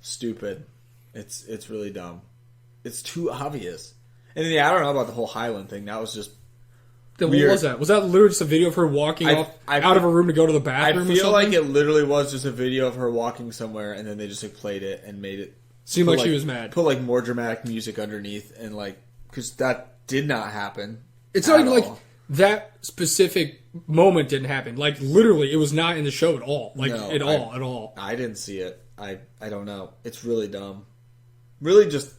[SPEAKER 1] Stupid. It's really dumb. It's too obvious. And then, I don't know about the whole Highland thing. That was just
[SPEAKER 2] Then what was that? Was that literally just a video of her walking out of a room to go to the bathroom?
[SPEAKER 1] I feel like it literally was just a video of her walking somewhere, and then they just like played it and made it
[SPEAKER 2] seem like she was mad.
[SPEAKER 1] Put like more dramatic music underneath, and like because that did not happen.
[SPEAKER 2] It's not even like that specific moment didn't happen. Like literally, it was not in the show at all. Like at all.
[SPEAKER 1] I didn't see it. I don't know. It's really dumb. Really, just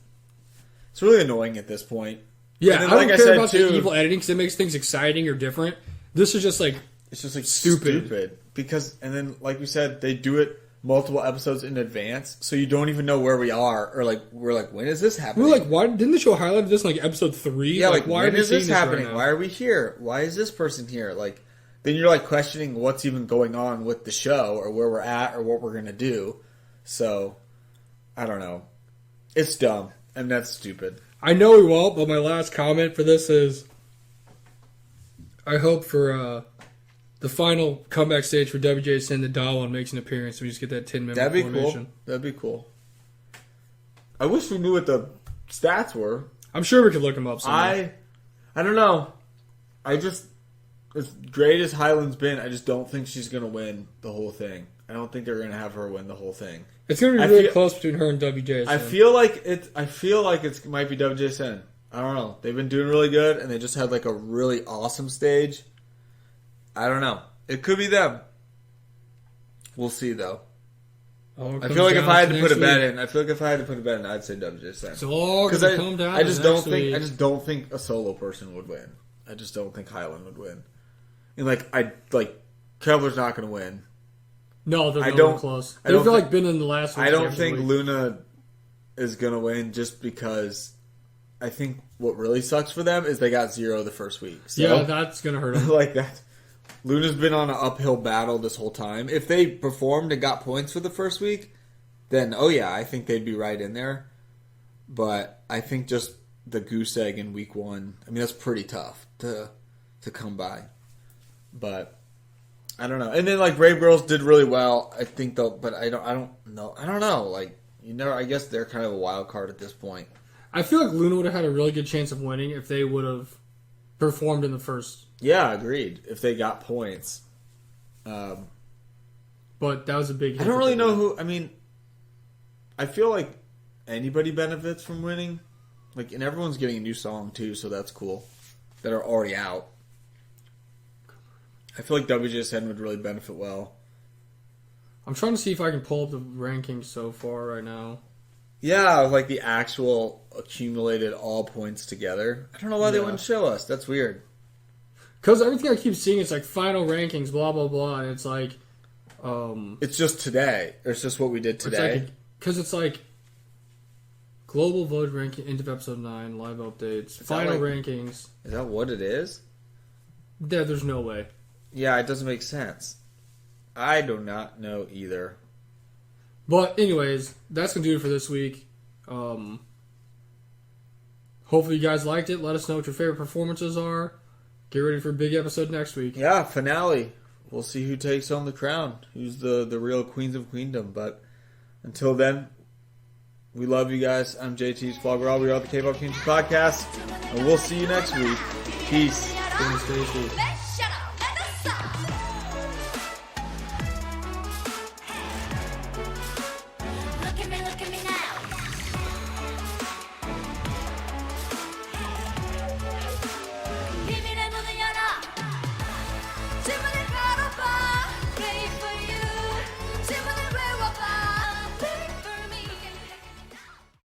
[SPEAKER 1] it's really annoying at this point.
[SPEAKER 2] Yeah, I don't care about the evil editing because it makes things exciting or different. This is just like
[SPEAKER 1] it's just like stupid because and then like we said they do it multiple episodes in advance, so you don't even know where we are or like we're like when is this happening?
[SPEAKER 2] We're like why didn't the show highlight this in like episode 3?
[SPEAKER 1] Yeah, like
[SPEAKER 2] why
[SPEAKER 1] when is this happening?
[SPEAKER 2] Right
[SPEAKER 1] why are we here? Why is this person here? Like then you're like questioning what's even going on with the show or where we're at or what we're gonna do. So I don't know. It's dumb and that's stupid.
[SPEAKER 2] I know we won't, but my last comment for this is I hope for the final comeback stage for WJSN that Dawan makes an appearance and we just get that 10-member formation.
[SPEAKER 1] Cool. That'd be cool. I wish we knew what the stats were.
[SPEAKER 2] I'm sure we could look them up somewhere.
[SPEAKER 1] I don't know. I just, as great as Highland's been, I just don't think she's going to win the whole thing. I don't think they're going to have her win the whole thing.
[SPEAKER 2] It's going to be really close between her and WJSN.
[SPEAKER 1] I feel like it might be WJSN. I don't know. They've been doing really good, and they just had like a really awesome stage. I don't know. It could be them. We'll see, though. I feel like if I had to put a bet in, I'd say WJSN.
[SPEAKER 2] It's all going to come down.
[SPEAKER 1] I just don't think a solo person would win. I just don't think Highland would win. And Kevlar's not going to win.
[SPEAKER 2] No, they're not close. They've been in the last one.
[SPEAKER 1] I don't think Luna is going to win just because I think what really sucks for them is they got 0 the first week. So,
[SPEAKER 2] yeah, that's going to hurt them.
[SPEAKER 1] Like that. Luna's been on an uphill battle this whole time. If they performed and got points for the first week, then, I think they'd be right in there. But I think just the goose egg in week 1, that's pretty tough to come by. But I don't know. And then, Brave Girls did really well, I think, though. But I don't know. I don't know. I guess they're kind of a wild card at this point.
[SPEAKER 2] I feel like Luna would have had a really good chance of winning if they would have performed in the first.
[SPEAKER 1] Yeah, agreed. If they got points.
[SPEAKER 2] But that was a big hit.
[SPEAKER 1] I don't really know who. I feel like anybody benefits from winning. And everyone's getting a new song, too, so that's cool. That are already out. I feel like WJSN would really benefit well.
[SPEAKER 2] I'm trying to see if I can pull up the rankings so far right now.
[SPEAKER 1] Yeah, the actual accumulated all points together. I don't know why they wouldn't show us. That's weird.
[SPEAKER 2] Because everything I keep seeing is final rankings, blah, blah, blah, and it's
[SPEAKER 1] it's just today. It's just what we did today.
[SPEAKER 2] Because it's global vote ranking, end of episode 9, live updates, final rankings.
[SPEAKER 1] Is that what it is?
[SPEAKER 2] Yeah, there's no way.
[SPEAKER 1] Yeah, it doesn't make sense. I do not know either.
[SPEAKER 2] But anyways, that's going to do it for this week. Hopefully you guys liked it. Let us know what your favorite performances are. Get ready for a big episode next week.
[SPEAKER 1] Yeah, finale. We'll see who takes home the crown. Who's the real queens of Queendom. But until then, we love you guys. I'm JT's Vlog. We are the Kpop Kimchi Podcast. And we'll see you next week. Peace.
[SPEAKER 2] Stay safe.